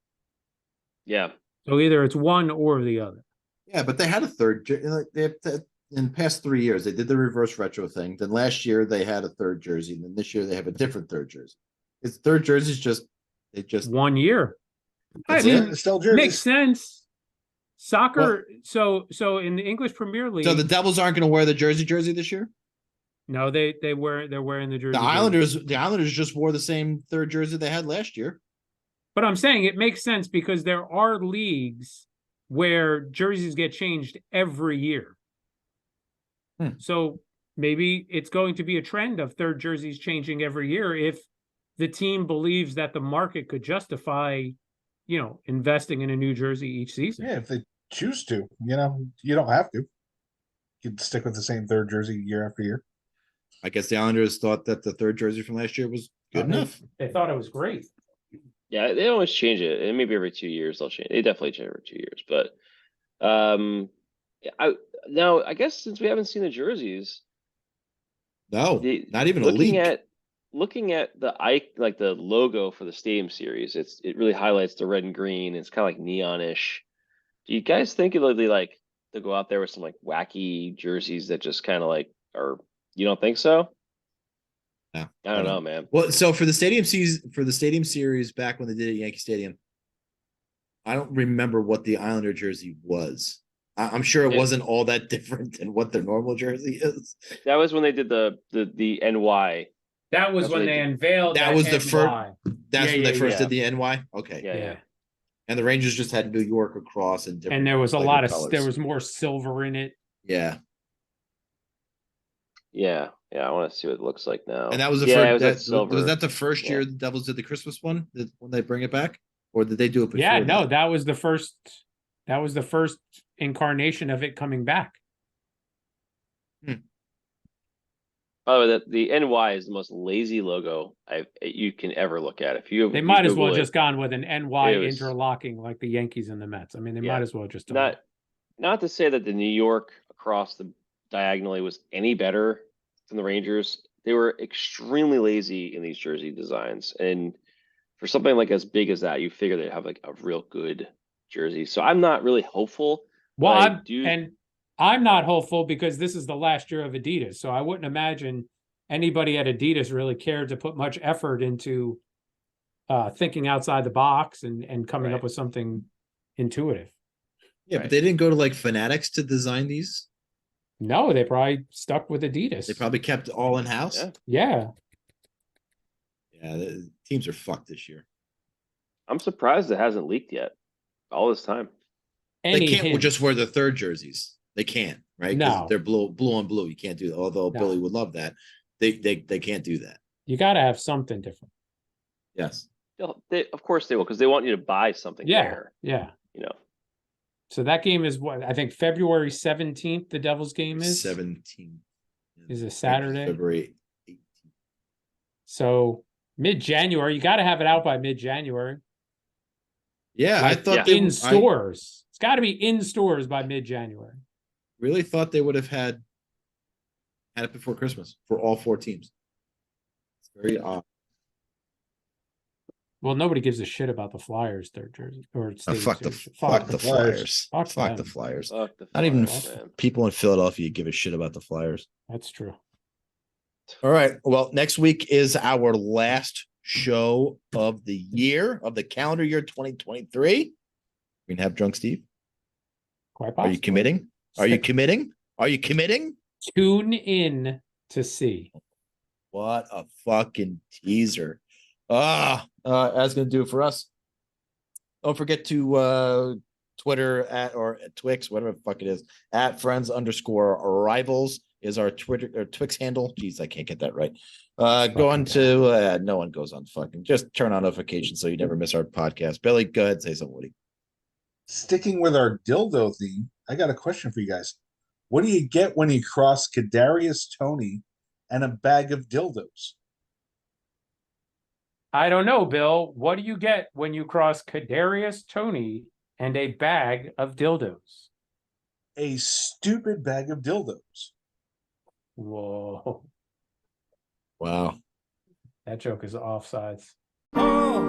Yeah. So either it's one or the other. Yeah, but they had a third. Like in the past 3 years, they did the reverse retro thing. Then last year they had a third jersey, and then this year they have a different third jersey. It's third jerseys just 1 year. I That's mean, it? It's still jerseys. makes sense. Soccer. So in the English Premier League. So the Devils aren't going to wear the jersey this year. No, they're wearing the jersey. The Islanders just wore the same third jersey they had last year. But I'm saying it makes sense because there are leagues where jerseys get changed every year. So maybe it's going to be a trend of third jerseys changing every year if the team believes that the market could justify, investing in a new jersey each season. Yeah, if they choose to, you don't have to. You can stick with the same third jersey year after year. I guess the Islanders thought that the third jersey from last year was good enough. They thought it was great. Yeah, they always change it. And maybe every 2 years they'll change. They definitely change every 2 years. But I guess since we haven't seen the jerseys, No, not even a leak. Looking at the logo for the Stadium Series, it really highlights the red and green. It's kind of like neonish. Do you guys think it'll be like to go out there with some like wacky jerseys that just kind of like are? You don't think so? No, I don't know, man. Well, so for the Stadium Series back when they did it at Yankee Stadium, I don't remember what the Islander jersey was. I'm sure it wasn't all that different than what their normal jersey is. That was when they did the NY. That was That's when what they they did. unveiled. That was the first. NY. That's Yeah, when they yeah, first yeah. did the NY. Okay, Yeah. and the Rangers just had New York across and different. And there was a lighter lot of colors. there was more silver in it. Yeah, Yeah. I want to see what it looks like now. and that was the Yeah, first. it was that silver. Was that the first year the Devils did the Christmas one? When they bring it back, or did they do it before? Yeah, no, that? that was the first. That was the first incarnation of it coming back. By the way, the NY is the most lazy logo you can ever look at. They might as well Google it, just gone with an NY It was- interlocking like the Yankees and the Mets. I mean, they Yeah. might as well just done not to say that the New York across the diagonally was any better than the Rangers. They were extremely lazy in these jersey designs, and for something like as big as that, you figure they'd have like a real good jersey. So I'm not really hopeful. Well, but I'm not hopeful because this is the last year of Adidas, so I wouldn't imagine anybody at Adidas really cared to put much effort into thinking outside the box and coming up with something intuitive. Yeah, but they didn't go to like Fanatics to design these. No, they probably stuck with Adidas. They probably kept all in house. Yeah. Yeah, the teams are fucked this year. I'm surprised it hasn't leaked yet. All this time. They can't just wear the third jerseys. They can't, right? No. They're blue on blue. You can't do that. Although Billy would love that. They can't do that. You got to have something different. Yes. Of course they will, because they want you to buy something there. Yeah. You know. So that game is what I think February 17th. The Devils game is 17th. Is a Saturday. February 18th. So mid-January, you got to have it out by mid-January. Yeah, like I thought in stores. It's got to be in stores by mid-January. Really thought they would have had it before Christmas for all 4 teams. It's very odd. Well, nobody gives a shit about the Flyers third jersey or Fuck the Flyers. Fuck the Flyers. Not even people in Philadelphia give a shit about the Flyers. That's true. All right. Well, next week is our last show of the year, of the calendar year 2023. We can have Drunk Steve. Quite possibly. Are you committing? Are you committing? Are you committing? Tune in to see. What a fucking teaser. That's gonna do it for us. Don't forget to Twitter or Twix, whatever the fuck it is, at friends_rivals is our Twitter or Twix handle. Jeez, I can't get that right. Go on to no one goes on fucking, just turn on notifications so you never miss our podcast. Billy, go ahead, say something, Woody. Sticking with our dildo theme, I got a question for you guys. What do you get when you cross Kadarius Toney and a bag of dildos? I don't know, Bill. What do you get when you cross Kadarius Toney and a bag of dildos? A stupid bag of dildos. Whoa. Wow. That joke is offsides. Oh,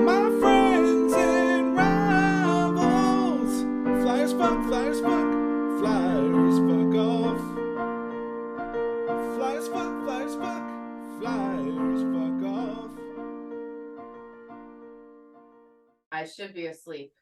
my friends and rivals. Flyers fuck, flyers fuck, flyers fuck off. Flyers fuck, flyers fuck, flyers fuck off. I should be asleep.